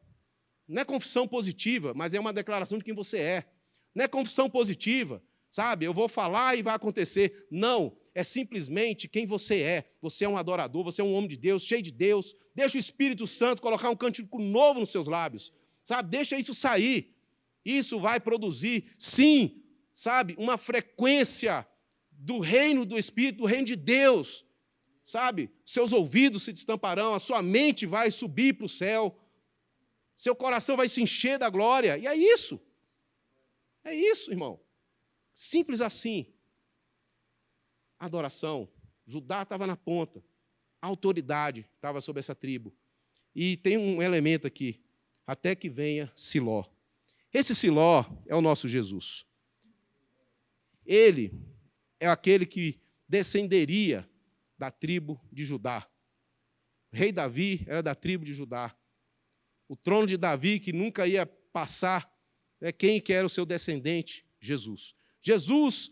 Não é confissão positiva, mas é uma declaração de quem você é. Não é confissão positiva, sabe? Eu vou falar e vai acontecer. Não, é simplesmente quem você é. Você é um adorador, você é um homem de Deus, cheio de Deus. Deixa o Espírito Santo colocar um cântico novo nos seus lábios, sabe? Deixa isso sair. Isso vai produzir, sim, sabe? Uma frequência do reino do Espírito, do reino de Deus, sabe? Seus ouvidos se destamparão, a sua mente vai subir para o céu. Seu coração vai se encher da glória. E é isso. É isso, irmão. Simples assim. Adoração. Judá estava na ponta. A autoridade estava sobre essa tribo. E tem um elemento aqui. Até que venha Siló. Esse Siló é o nosso Jesus. Ele é aquele que descenderia da tribo de Judá. O rei Davi era da tribo de Judá. O trono de Davi, que nunca ia passar, é quem que era o seu descendente? Jesus. Jesus,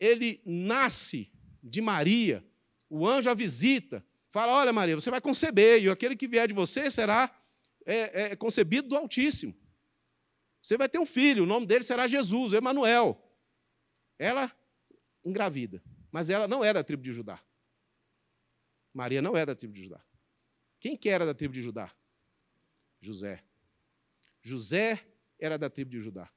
ele nasce de Maria, o anjo a visita, fala, olha Maria, você vai conceber, e aquele que vier de você será concebido do Altíssimo. Você vai ter um filho, o nome dele será Jesus, Emanuel. Ela engravida, mas ela não é da tribo de Judá. Maria não é da tribo de Judá. Quem que era da tribo de Judá? José. José era da tribo de Judá.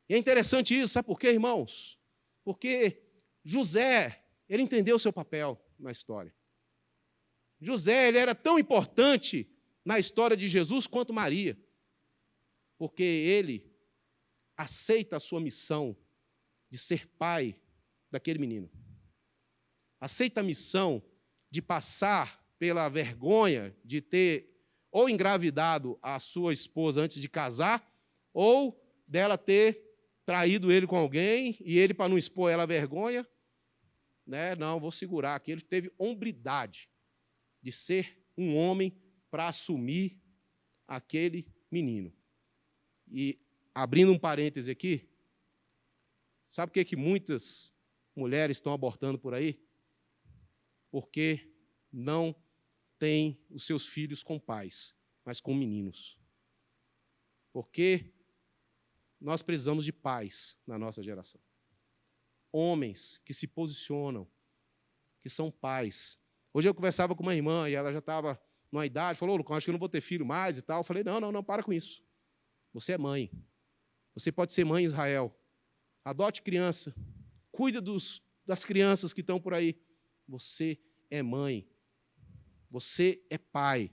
E é interessante isso, sabe por quê, irmãos? Porque José, ele entendeu o seu papel na história. José, ele era tão importante na história de Jesus quanto Maria, porque ele aceita a sua missão de ser pai daquele menino. Aceita a missão de passar pela vergonha de ter ou engravidado a sua esposa antes de casar, ou dela ter traído ele com alguém, e ele, para não expor ela à vergonha, né, não, vou segurar aqui. Ele teve hombridade de ser um homem para assumir aquele menino. E, abrindo um parêntese aqui, sabe por que muitas mulheres estão abortando por aí? Porque não têm os seus filhos com pais, mas com meninos. Porque nós precisamos de pais na nossa geração. Homens que se posicionam, que são pais. Hoje eu conversava com uma irmã e ela já estava numa idade, falou, Lucão, acho que eu não vou ter filho mais e tal. Eu falei, não, para com isso. Você é mãe. Você pode ser mãe em Israel. Adote criança. Cuida das crianças que estão por aí. Você é mãe. Você é pai.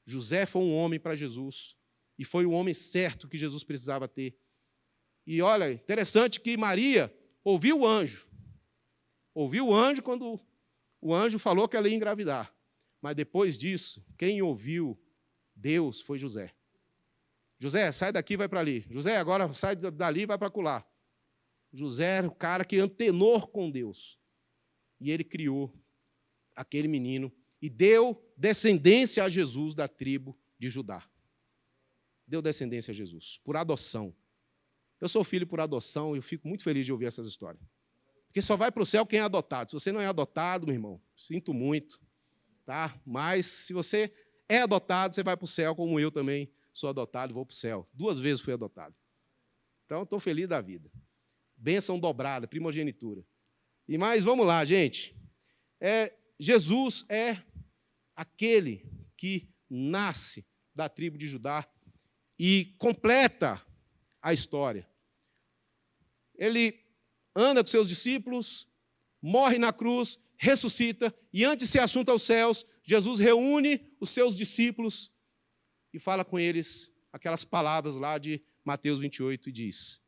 José foi um homem para Jesus. E foi o homem certo que Jesus precisava ter. E olha, interessante que Maria ouviu o anjo. Ouviu o anjo quando o anjo falou que ela ia engravidar. Mas depois disso, quem ouviu Deus foi José. José, sai daqui e vai para ali. José, agora sai dali e vai para acolá. José era o cara que antenou com Deus. E ele criou aquele menino e deu descendência a Jesus da tribo de Judá. Deu descendência a Jesus, por adoção. Eu sou filho por adoção e eu fico muito feliz de ouvir essas histórias. Porque só vai para o céu quem é adotado. Se você não é adotado, meu irmão, sinto muito. Tá? Mas se você é adotado, você vai para o céu, como eu também sou adotado, vou para o céu. 2 vezes fui adotado. Então, estou feliz da vida. Bênção dobrada, primogenitura. E mais, vamos lá, gente. Jesus é aquele que nasce da tribo de Judá e completa a história. Ele anda com seus discípulos, morre na cruz, ressuscita, e antes de ser assunto aos céus, Jesus reúne os seus discípulos e fala com eles aquelas palavras lá de Mateus 28 e diz: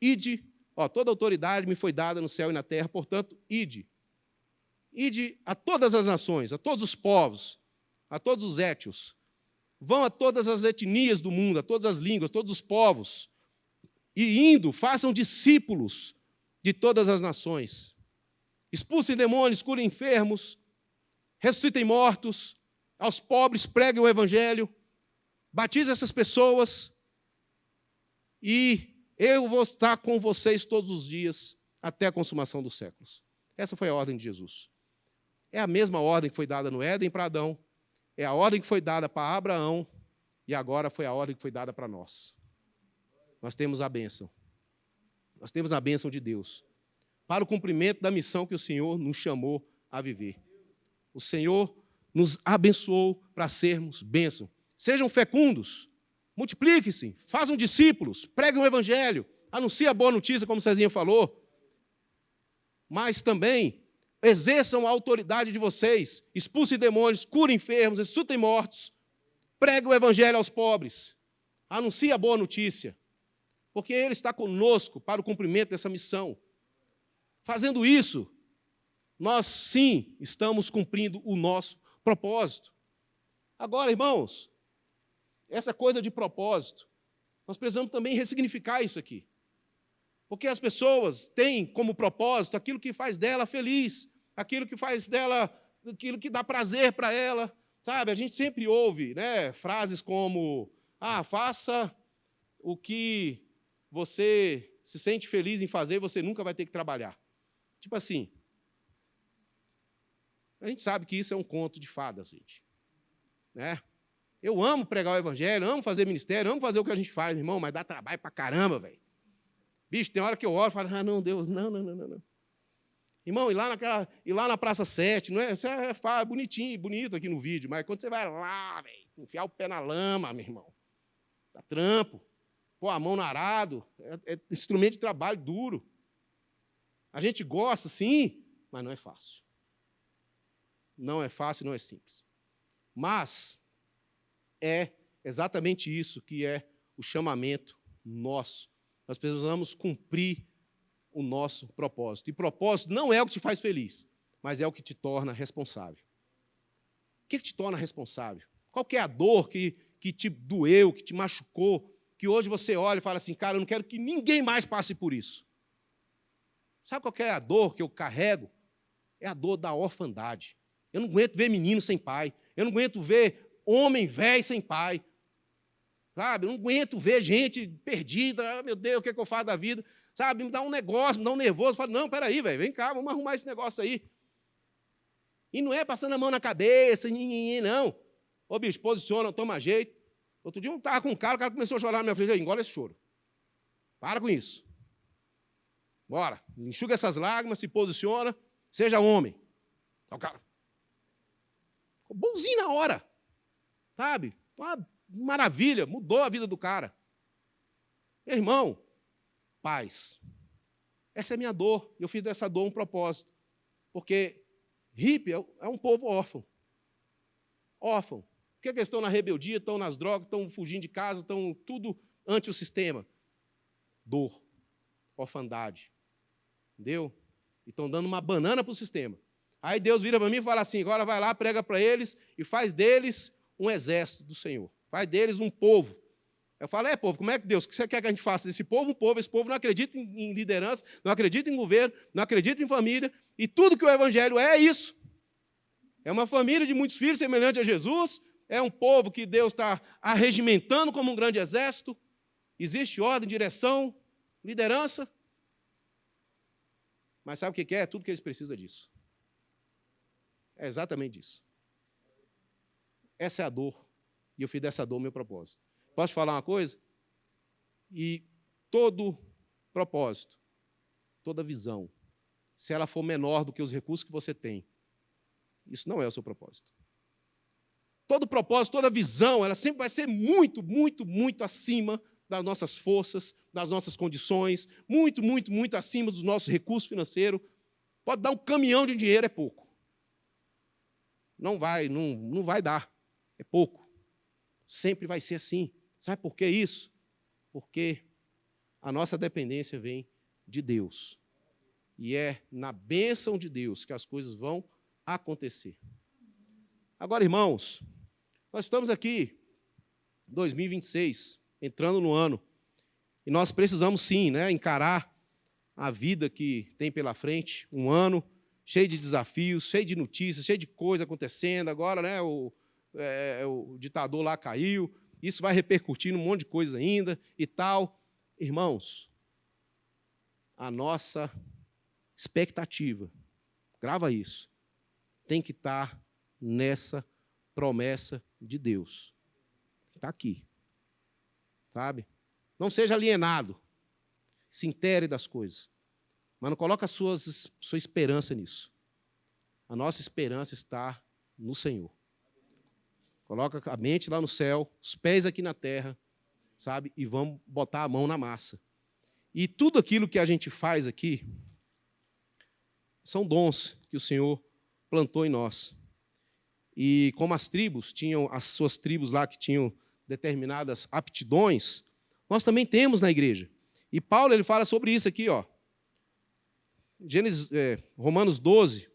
ide, toda autoridade me foi dada no céu e na terra, portanto, ide. Ide a todas as nações, a todos os povos, a todos os étnios. Vão a todas as etnias do mundo, a todas as línguas, a todos os povos. E indo, façam discípulos de todas as nações. Expulsem demônios, curem enfermos, ressuscitem mortos, aos pobres preguem o evangelho, batizem essas pessoas e eu vou estar com vocês todos os dias até a consumação dos séculos. Essa foi a ordem de Jesus. É a mesma ordem que foi dada no Éden para Adão, é a ordem que foi dada para Abraão e agora foi a ordem que foi dada para nós. Nós temos a bênção. Nós temos a bênção de Deus para o cumprimento da missão que o Senhor nos chamou a viver. O Senhor nos abençoou para sermos bênção. Sejam fecundos, multipliquem-se, façam discípulos, preguem o evangelho, anunciem a boa notícia, como Cezinha falou, mas também exerçam a autoridade de vocês, expulsem demônios, curem enfermos, ressuscitem mortos, preguem o evangelho aos pobres, anunciem a boa notícia, porque Ele está conosco para o cumprimento dessa missão. Fazendo isso, nós sim estamos cumprindo o nosso propósito. Agora, irmãos, essa coisa de propósito, nós precisamos também ressignificar isso aqui. Porque as pessoas têm como propósito aquilo que faz dela feliz, aquilo que faz dela, aquilo que dá prazer para ela. Sabe, a gente sempre ouve, né, frases como: faça o que você se sente feliz em fazer, você nunca vai ter que trabalhar. Tipo assim, a gente sabe que isso é um conto de fadas, gente. Né? Eu amo pregar o evangelho, amo fazer ministério, amo fazer o que a gente faz, irmão, mas dá trabalho pra caramba, velho. Bicho, tem hora que eu olho e falo: não, Deus, não. Irmão, e lá na Praça 7, não é? Você é bonitinho, bonito aqui no vídeo, mas quando você vai lá, velho, enfiar o pé na lama, meu irmão, dá trampo, pôr a mão no arado, é instrumento de trabalho duro. A gente gosta, sim, mas não é fácil. Não é fácil, não é simples. Mas é exatamente isso que é o chamamento nosso. Nós precisamos cumprir o nosso propósito. E propósito não é o que te faz feliz, mas é o que te torna responsável. O que te torna responsável? Qual que é a dor que te doeu, que te machucou, que hoje você olha e fala assim: cara, eu não quero que ninguém mais passe por isso. Sabe qual que é a dor que eu carrego? É a dor da orfandade. Eu não aguento ver menino sem pai. Eu não aguento ver homem velho sem pai. Sabe? Eu não aguento ver gente perdida. Meu Deus, o que é que eu faço da vida? Sabe? Me dá um negócio, me dá um nervoso. Eu falo: não, peraí, velho, vem cá, vamos arrumar esse negócio aí. E não é passando a mão na cabeça, não. Ô, bicho, posiciona, toma jeito. Outro dia eu estava com o cara começou a chorar na minha frente. Engole esse choro. Para com isso. Bora, enxuga essas lágrimas, se posiciona, seja homem. O cara ficou bonzinho na hora, sabe? Uma maravilha, mudou a vida do cara. Meu irmão, paz. Essa é a minha dor. Eu fiz dessa dor um propósito. Porque hippie é um povo órfão. Órfão. Porque eles estão na rebeldia, estão nas drogas, estão fugindo de casa, estão tudo ante o sistema. Dor. Orfandade. Entendeu? E estão dando uma banana para o sistema. Aí Deus vira para mim e fala assim: agora vai lá, prega para eles e faz deles um exército do Senhor. Faz deles um povo. Eu falo: povo, como é que Deus, o que você quer que a gente faça desse povo? Um povo, esse povo não acredita em liderança, não acredita em governo, não acredita em família, e tudo que o evangelho é isso. É uma família de muitos filhos semelhante a Jesus, é um povo que Deus está arregimentando como um grande exército, existe ordem, direção, liderança. Mas sabe o que é? Tudo que eles precisam disso. É exatamente isso. Essa é a dor. E eu fiz dessa dor o meu propósito. Posso te falar uma coisa? E todo propósito, toda visão, se ela for menor do que os recursos que você tem, isso não é o seu propósito. Todo propósito, toda visão, ela sempre vai ser muito, muito, muito acima das nossas forças, das nossas condições, muito, muito, muito acima dos nossos recursos financeiros. Pode dar um caminhão de dinheiro, é pouco. Não vai dar, é pouco. Sempre vai ser assim. Sabe por que isso? Porque a nossa dependência vem de Deus. E é na bênção de Deus que as coisas vão acontecer. Agora, irmãos, nós estamos aqui, 2026, entrando no ano, e nós precisamos sim, né, encarar a vida que tem pela frente, um ano cheio de desafios, cheio de notícias, cheio de coisa acontecendo. Agora, né, o ditador lá caiu, isso vai repercutir num monte de coisa ainda e tal. Irmãos, a nossa expectativa, grava isso, tem que estar nessa promessa de Deus. Está aqui, sabe? Não seja alienado, se intere das coisas, mas não coloque a sua esperança nisso. A nossa esperança está no Senhor. Coloca a mente lá no céu, os pés aqui na terra, sabe? E vamos botar a mão na massa. E tudo aquilo que a gente faz aqui são dons que o Senhor plantou em nós. E como as tribos tinham, as suas tribos lá que tinham determinadas aptidões, nós também temos na igreja. E Paulo ele fala sobre isso aqui, ó. Romanos 12,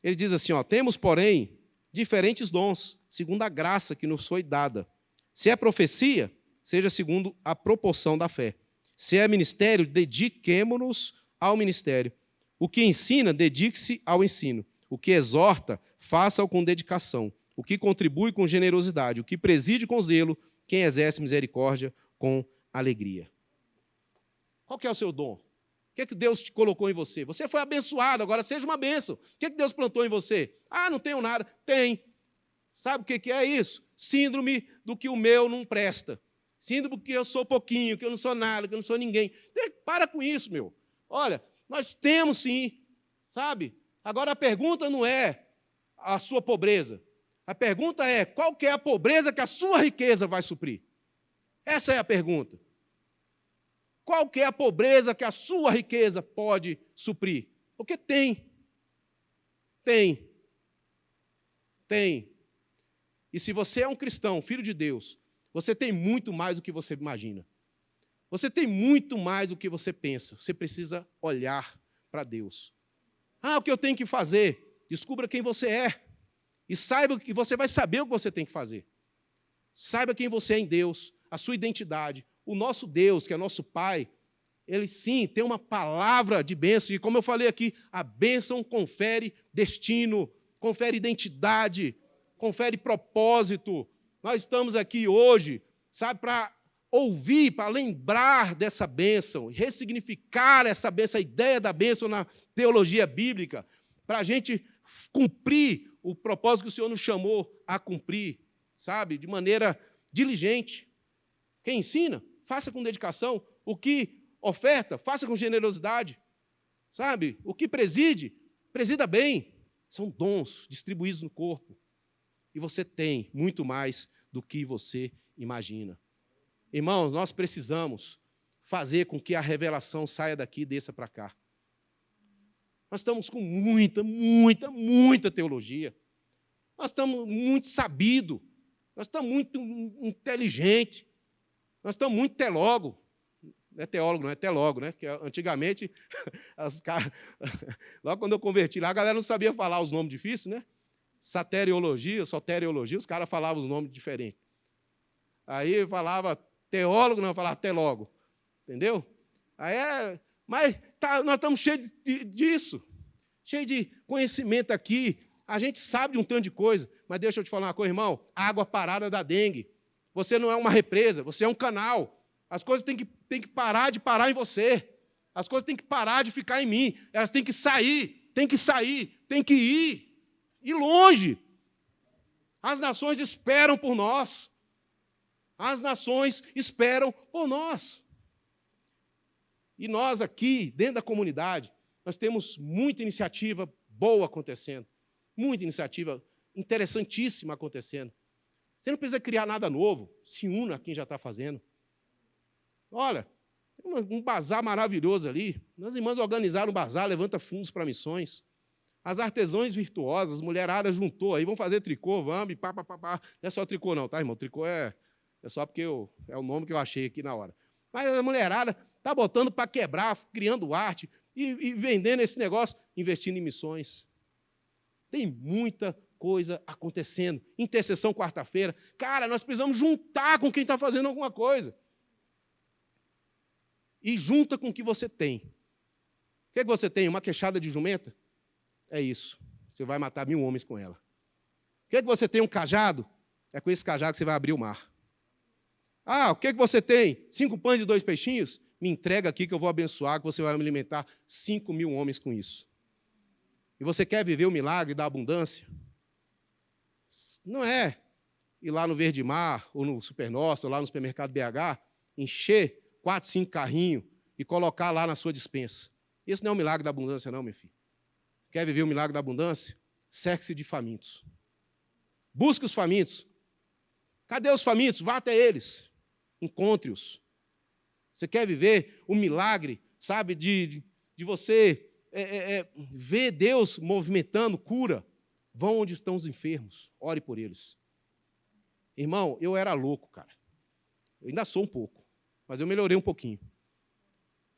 ele diz assim, ó, temos, porém, diferentes dons, segundo a graça que nos foi dada. Se é profecia, seja segundo a proporção da fé. Se é ministério, dediquemo-nos ao ministério. O que ensina, dedique-se ao ensino. O que exorta, faça-o com dedicação. O que contribui com generosidade. O que preside com zelo, quem exerce misericórdia com alegria. Qual que é o seu dom? O que é que Deus te colocou em você? Você foi abençoado, agora seja uma bênção. O que é que Deus plantou em você? Ah, não tenho nada. Tem. Sabe o que é isso? Síndrome do que o meu não presta. Síndrome do que eu sou pouquinho, que eu não sou nada, que eu não sou ninguém. Para com isso, meu. Olha, nós temos sim, sabe? Agora a pergunta não é a sua pobreza. A pergunta é qual que é a pobreza que a sua riqueza vai suprir? Essa é a pergunta. Qual que é a pobreza que a sua riqueza pode suprir? Porque tem. Tem. Tem. E se você é um cristão, filho de Deus, você tem muito mais do que você imagina. Você tem muito mais do que você pensa. Você precisa olhar para Deus. Ah, o que eu tenho que fazer? Descubra quem você é. E saiba que você vai saber o que você tem que fazer. Saiba quem você é em Deus, a sua identidade. O nosso Deus, que é nosso Pai, ele sim tem uma palavra de bênção. E como eu falei aqui, a bênção confere destino, confere identidade, confere propósito. Nós estamos aqui hoje, sabe, para ouvir, para lembrar dessa bênção, ressignificar essa bênção, a ideia da bênção na teologia bíblica, para a gente cumprir o propósito que o Senhor nos chamou a cumprir, sabe, de maneira diligente. Quem ensina, faça com dedicação. O que oferta, faça com generosidade. Sabe? O que preside, presida bem. São dons distribuídos no corpo. E você tem muito mais do que você imagina. Irmãos, nós precisamos fazer com que a revelação saia daqui e desça para cá. Nós estamos com muita teologia. Nós estamos muito sabidos. Nós estamos muito inteligentes. Nós estamos muito teólogo. Não é teólogo, não é teólogo, né? Porque antigamente, logo quando eu converti lá, a galera não sabia falar os nomes difíceis, né? Soteriologia, os caras falavam os nomes diferentes. Aí falava teólogo, não, falava teólogo. Entendeu? Mas nós estamos cheios disso. Cheios de conhecimento aqui. A gente sabe de um tanto de coisa. Mas deixa eu te falar uma coisa, irmão. Água parada da dengue. Você não é uma represa, você é um canal. As coisas têm que parar de parar em você. As coisas têm que parar de ficar em mim. Elas têm que sair, têm que ir longe. As nações esperam por nós. As nações esperam por nós. E nós aqui, dentro da comunidade, nós temos muita iniciativa boa acontecendo. Muita iniciativa interessantíssima acontecendo. Você não precisa criar nada novo. Se una a quem já está fazendo. Olha, tem um bazar maravilhoso ali. As irmãs organizaram um bazar, levanta fundos para missões. As artesãos virtuosas, mulherada juntou aí, vamos fazer tricô, vamos, e pá. Não é só tricô não, tá, irmão? Tricô é só porque é o nome que eu achei aqui na hora. Mas a mulherada está botando para quebrar, criando arte e vendendo esse negócio, investindo em missões. Tem muita coisa acontecendo. Intercessão quarta-feira. Cara, nós precisamos juntar com quem está fazendo alguma coisa. E junta com o que você tem. O que você tem? Uma queixada de jumenta? É isso. Você vai matar 1000 homens com ela. O que você tem? Um cajado? É com esse cajado que você vai abrir o mar. O que você tem? 5 pães e 2 peixinhos? Me entrega aqui que eu vou abençoar, que você vai me alimentar 5.000 homens com isso. E você quer viver o milagre da abundância? Não é ir lá no Verde Mar, ou no Supernossa, ou lá no supermercado BH, encher 4, 5 carrinhos e colocar lá na sua despensa. Isso não é o milagre da abundância, não, meu filho. Quer viver o milagre da abundância? Cerque-se de famintos. Busque os famintos. Cadê os famintos? Vá até eles. Encontre-os. Você quer viver o milagre, sabe, de você ver Deus movimentando cura? Vão onde estão os enfermos. Ore por eles. Irmão, eu era louco, cara. Eu ainda sou um pouco, mas eu melhorei um pouquinho.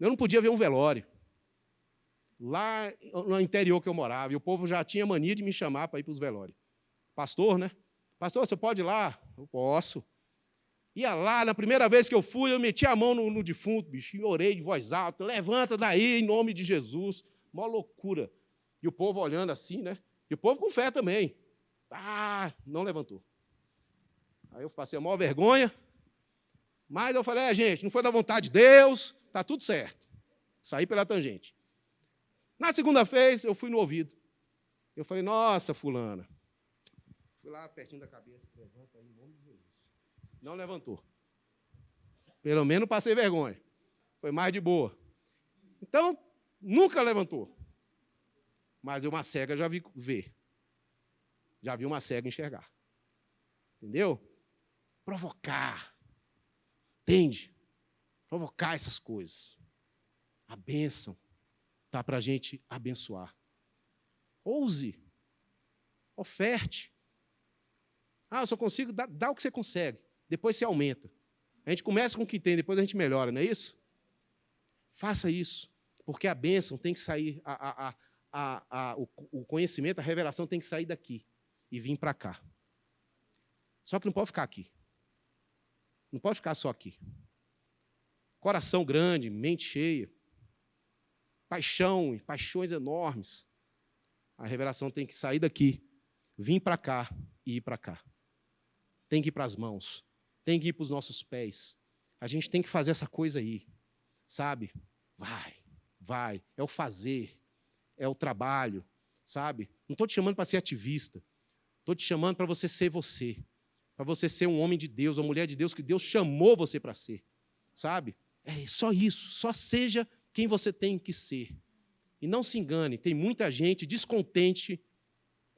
Eu não podia ver um velório. Lá no interior que eu morava, e o povo já tinha mania de me chamar para ir para os velórios. Pastor, né? Pastor, você pode ir lá? Eu posso. Ia lá, na primeira vez que eu fui, eu meti a mão no defunto, bicho, e orei de voz alta, levanta daí, em nome de Jesus. Mó loucura. E o povo olhando assim, né? E o povo com fé também. Não levantou. Aí eu passei a maior vergonha, mas eu falei, gente, não foi da vontade de Deus, está tudo certo. Saí pela tangente. Na segunda vez, eu fui no ouvido. Eu falei, nossa, fulana. Fui lá pertinho da cabeça, levanta aí, em nome de Jesus. Não levantou. Pelo menos passei vergonha. Foi mais de boa. Então, nunca levantou. Mas uma cega já vi ver. Já vi uma cega enxergar. Entendeu? Provocar. Entende? Provocar essas coisas. A bênção está para a gente abençoar. Ouse. Oferte. Eu só consigo dar o que você consegue. Depois você aumenta. A gente começa com o que tem, depois a gente melhora, não é isso? Faça isso. Porque a bênção tem que sair, o conhecimento, a revelação tem que sair daqui e vir para cá. Só que não pode ficar aqui. Não pode ficar só aqui. Coração grande, mente cheia, paixão, paixões enormes. A revelação tem que sair daqui, vir para cá e ir para cá. Tem que ir para as mãos, tem que ir para os nossos pés. A gente tem que fazer essa coisa aí, sabe? Vai. É o fazer, é o trabalho, sabe? Não estou te chamando para ser ativista. Estou te chamando para você ser você. Para você ser um homem de Deus, uma mulher de Deus que Deus chamou você para ser, sabe? É só isso, só seja quem você tem que ser. E não se engane, tem muita gente descontente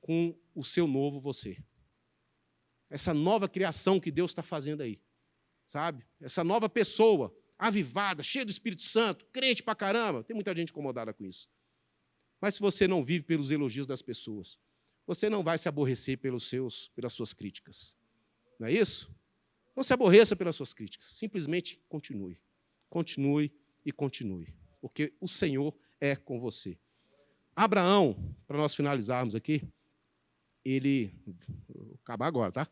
com o seu novo você. Essa nova criação que Deus está fazendo aí, sabe? Essa nova pessoa, avivada, cheia do Espírito Santo, crente pra caramba. Tem muita gente incomodada com isso. Mas se você não vive pelos elogios das pessoas, você não vai se aborrecer pelas suas críticas. Não é isso? Não se aborreça pelas suas críticas. Simplesmente continue. Continue e continue. Porque o Senhor é com você. Abraão, para nós finalizarmos aqui, vou acabar agora, tá?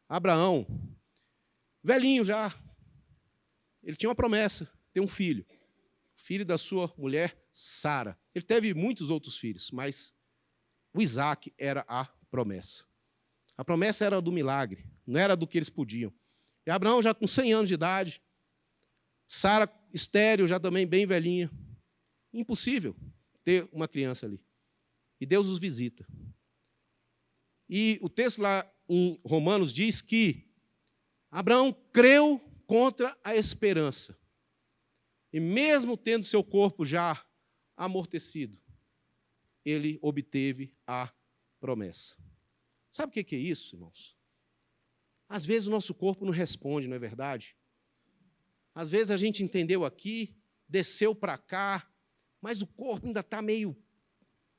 Abraão, velhinho já, ele tinha uma promessa, ter um filho. Filho da sua mulher, Sara. Ele teve muitos outros filhos, mas o Isaac era a promessa. A promessa era do milagre, não era do que eles podiam. E Abraão já com 100 anos de idade, Sara estéril, já também bem velhinha. Impossível ter uma criança ali. E Deus os visita. E o texto lá em Romanos diz que Abraão creu contra a esperança. E mesmo tendo seu corpo já amortecido, ele obteve a promessa. Sabe o que é isso, irmãos? Às vezes o nosso corpo não responde, não é verdade? Às vezes a gente entendeu aqui, desceu para cá, mas o corpo ainda está meio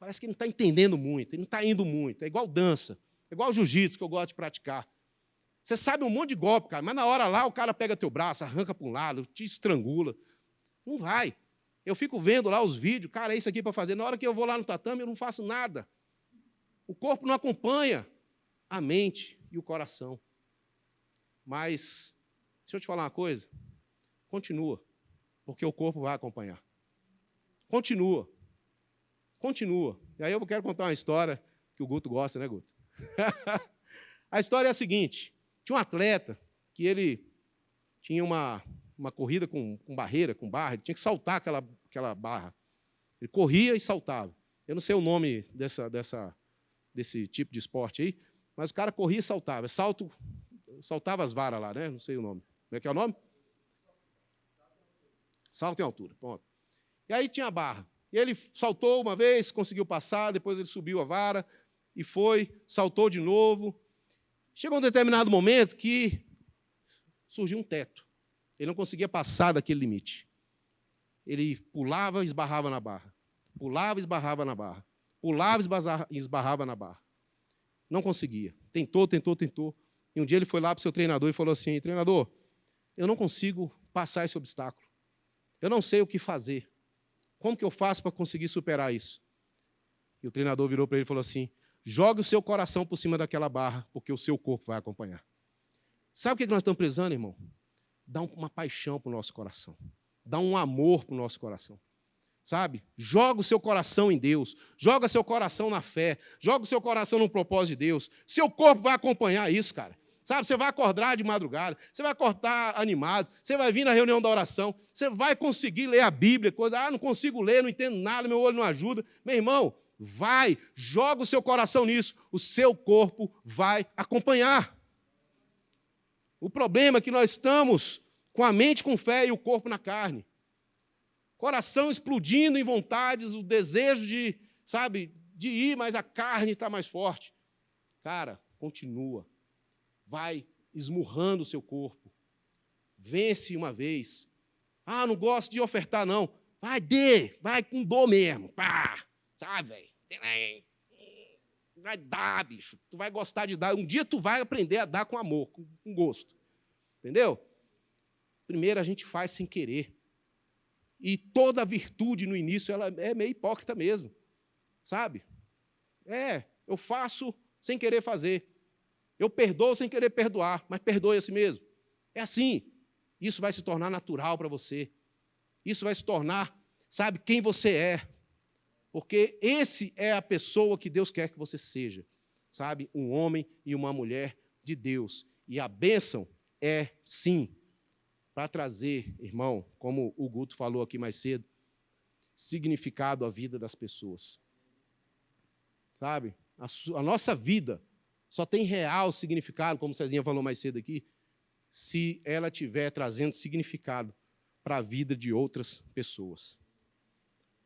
parece que ele não está entendendo muito, ele não está indo muito. É igual dança, é igual jiu-jitsu que eu gosto de praticar. Você sabe um monte de golpe, cara, mas na hora lá o cara pega teu braço, arranca para um lado, te estrangula. Não vai. Eu fico vendo lá os vídeos, cara, é isso aqui para fazer. Na hora que eu vou lá no tatame, eu não faço nada. O corpo não acompanha a mente e o coração. Mas, deixa eu te falar uma coisa. Continua, porque o corpo vai acompanhar. Continua. Continua. E aí eu quero contar uma história que o Guto gosta, né, Guto? A história é a seguinte. Tinha um atleta que ele tinha uma corrida com barreira, com barra, ele tinha que saltar aquela barra. Ele corria e saltava. Eu não sei o nome desse tipo de esporte aí, mas o cara corria e saltava. Saltava as varas lá, né? Não sei o nome. Como é que é o nome? Salto em altura. Pronto. E aí tinha a barra. E ele saltou uma vez, conseguiu passar, depois ele subiu a vara e saltou de novo. Chegou um determinado momento que surgiu um teto. Ele não conseguia passar daquele limite. Ele pulava e esbarrava na barra. Pulava e esbarrava na barra. Pulava e esbarrava na barra. Não conseguia. Tentou. E um dia ele foi lá para o seu treinador e falou assim: treinador, eu não consigo passar esse obstáculo. Eu não sei o que fazer. Como que eu faço para conseguir superar isso? E o treinador virou para ele e falou assim: jogue o seu coração por cima daquela barra, porque o seu corpo vai acompanhar. Sabe o que nós estamos precisando, irmão? Dá uma paixão para o nosso coração. Dá um amor para o nosso coração. Sabe? Joga o seu coração em Deus. Joga seu coração na fé. Joga o seu coração no propósito de Deus. Seu corpo vai acompanhar isso, cara. Sabe? Você vai acordar de madrugada. Você vai acordar animado. Você vai vir na reunião da oração. Você vai conseguir ler a Bíblia. Não consigo ler, não entendo nada, meu olho não ajuda. Meu irmão, vai. Joga o seu coração nisso. O seu corpo vai acompanhar. O problema é que nós estamos com a mente com fé e o corpo na carne. Coração explodindo em vontades, o desejo de ir, mas a carne está mais forte. Cara, continua. Vai esmurrando o seu corpo. Vence uma vez. Não gosto de ofertar, não. Vai com dor mesmo. Pá, sabe, velho? Vai dar, bicho. Tu vai gostar de dar. Um dia tu vai aprender a dar com amor, com gosto. Entendeu? Primeiro a gente faz sem querer. E toda virtude no início ela é meio hipócrita mesmo. Sabe? Eu faço sem querer fazer. Eu perdoo sem querer perdoar, mas perdoe a si mesmo. É assim. Isso vai se tornar natural para você. Isso vai se tornar, quem você é. Porque esse é a pessoa que Deus quer que você seja. Um homem e uma mulher de Deus. E a bênção é, sim, para trazer, irmão, como o Guto falou aqui mais cedo, significado à vida das pessoas. A nossa vida só tem real significado, como o Cezinha falou mais cedo aqui, se ela estiver trazendo significado para a vida de outras pessoas.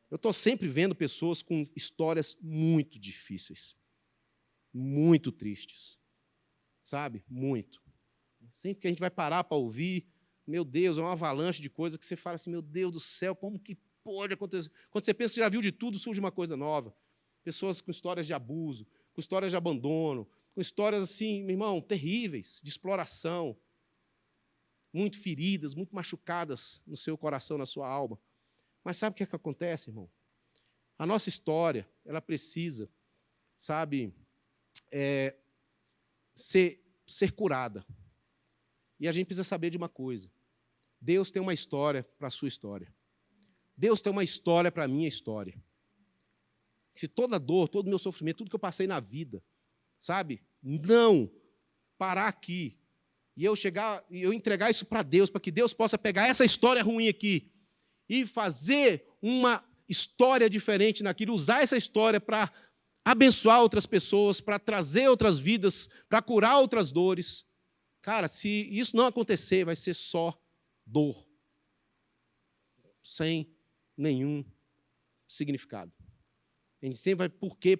Eu estou sempre vendo pessoas com histórias muito difíceis, muito tristes, muito. Sempre que a gente vai parar para ouvir, meu Deus, é uma avalanche de coisas que você fala assim, meu Deus do céu, como que pode acontecer? Quando você pensa que já viu de tudo, surge uma coisa nova. Pessoas com histórias de abuso, com histórias de abandono, com histórias assim, meu irmão, terríveis, de exploração, muito feridas, muito machucadas no seu coração, na sua alma. Mas sabe o que é que acontece, irmão? A nossa história, ela precisa, ser curada. E a gente precisa saber de uma coisa. Deus tem uma história para a sua história. Deus tem uma história para a minha história. Se toda dor, todo o meu sofrimento, tudo que eu passei na vida, não parar aqui e eu entregar isso para Deus, para que Deus possa pegar essa história ruim aqui e fazer uma história diferente naquilo, usar essa história para abençoar outras pessoas, para trazer outras vidas, para curar outras dores. Cara, se isso não acontecer, vai ser só dor, sem nenhum significado. A gente sempre vai, por quê?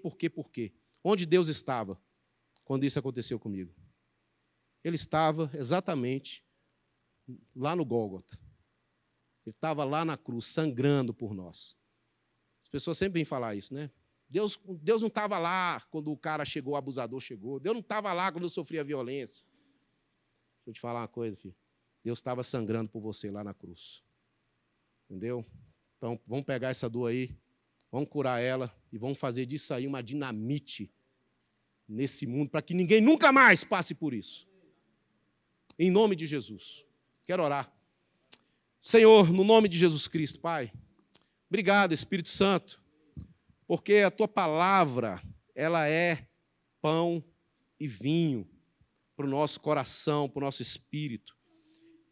Onde Deus estava quando isso aconteceu comigo? Ele estava exatamente lá no Gólgota. Ele estava lá na cruz, sangrando por nós. As pessoas sempre vêm falar isso, né? Deus não estava lá quando o cara chegou, o abusador chegou. Deus não estava lá quando eu sofria violência. Deixa eu te falar uma coisa, filho. Deus estava sangrando por você lá na cruz. Entendeu? Então, vamos pegar essa dor aí, vamos curar ela e vamos fazer disso aí uma dinamite nesse mundo, para que ninguém nunca mais passe por isso. Em nome de Jesus. Quero orar. Senhor, no nome de Jesus Cristo, Pai, obrigado, Espírito Santo, porque a Tua palavra, ela é pão e vinho para o nosso coração, para o nosso espírito.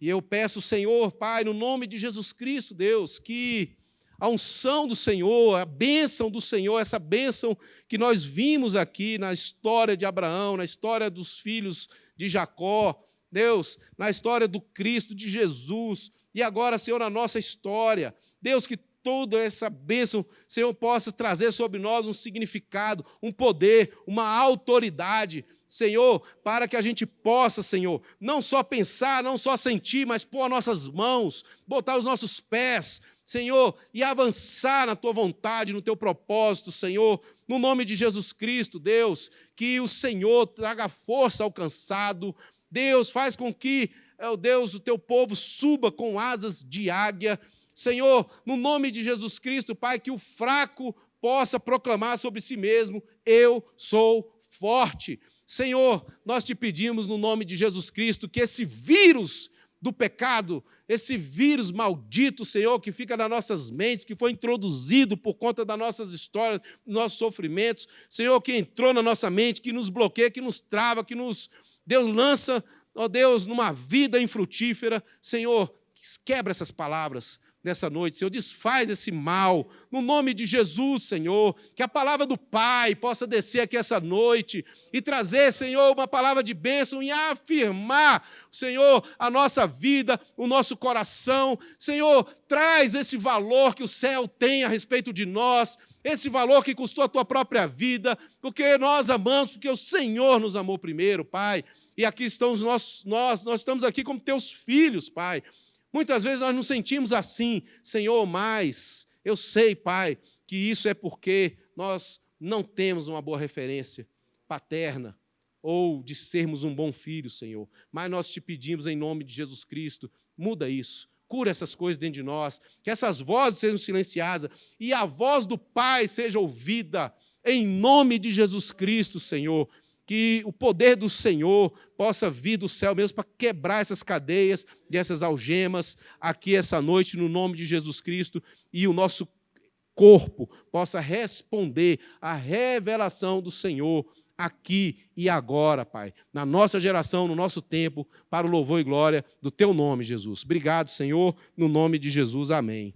E eu peço, Senhor, Pai, no nome de Jesus Cristo, Deus, que a unção do Senhor, a bênção do Senhor, essa bênção que nós vimos aqui na história de Abraão, na história dos filhos de Jacó, Deus, na história do Cristo, de Jesus, e agora, Senhor, na nossa história, Deus, que toda essa bênção, Senhor, possa trazer sobre nós um significado, um poder, uma autoridade, Senhor, para que a gente possa, Senhor, não só pensar, não só sentir, mas pôr as nossas mãos, botar os nossos pés, Senhor, e avançar na Tua vontade, no Teu propósito, Senhor, no nome de Jesus Cristo, Deus, que o Senhor traga força ao cansado, Deus, faz com que, Deus, o Teu povo suba com asas de águia, Senhor, no nome de Jesus Cristo, Pai, que o fraco possa proclamar sobre si mesmo, eu sou forte. Senhor, nós te pedimos no nome de Jesus Cristo que esse vírus do pecado, esse vírus maldito, Senhor, que fica nas nossas mentes, que foi introduzido por conta das nossas histórias, dos nossos sofrimentos, Senhor, que entrou na nossa mente, que nos bloqueia, que nos trava, que nos, Deus, lança, ó Deus, numa vida infrutífera, Senhor, quebra essas palavras nessa noite, Senhor, desfaz esse mal, no nome de Jesus, Senhor, que a palavra do Pai possa descer aqui essa noite e trazer, Senhor, uma palavra de bênção e afirmar, Senhor, a nossa vida, o nosso coração, Senhor, traz esse valor que o céu tem a respeito de nós, esse valor que custou a Tua própria vida, porque nós amamos, porque o Senhor nos amou primeiro, Pai, e aqui estamos nós estamos aqui como Teus filhos, Pai. Muitas vezes nós nos sentimos assim, Senhor, mas eu sei, Pai, que isso é porque nós não temos uma boa referência paterna ou de sermos um bom filho, Senhor. Mas nós te pedimos em nome de Jesus Cristo, muda isso, cura essas coisas dentro de nós, que essas vozes sejam silenciadas e a voz do Pai seja ouvida em nome de Jesus Cristo, Senhor. Que o poder do Senhor possa vir do céu mesmo para quebrar essas cadeias, dessas algemas, aqui essa noite, no nome de Jesus Cristo, e o nosso corpo possa responder à revelação do Senhor aqui e agora, Pai, na nossa geração, no nosso tempo, para o louvor e glória do Teu nome, Jesus. Obrigado, Senhor, no nome de Jesus. Amém.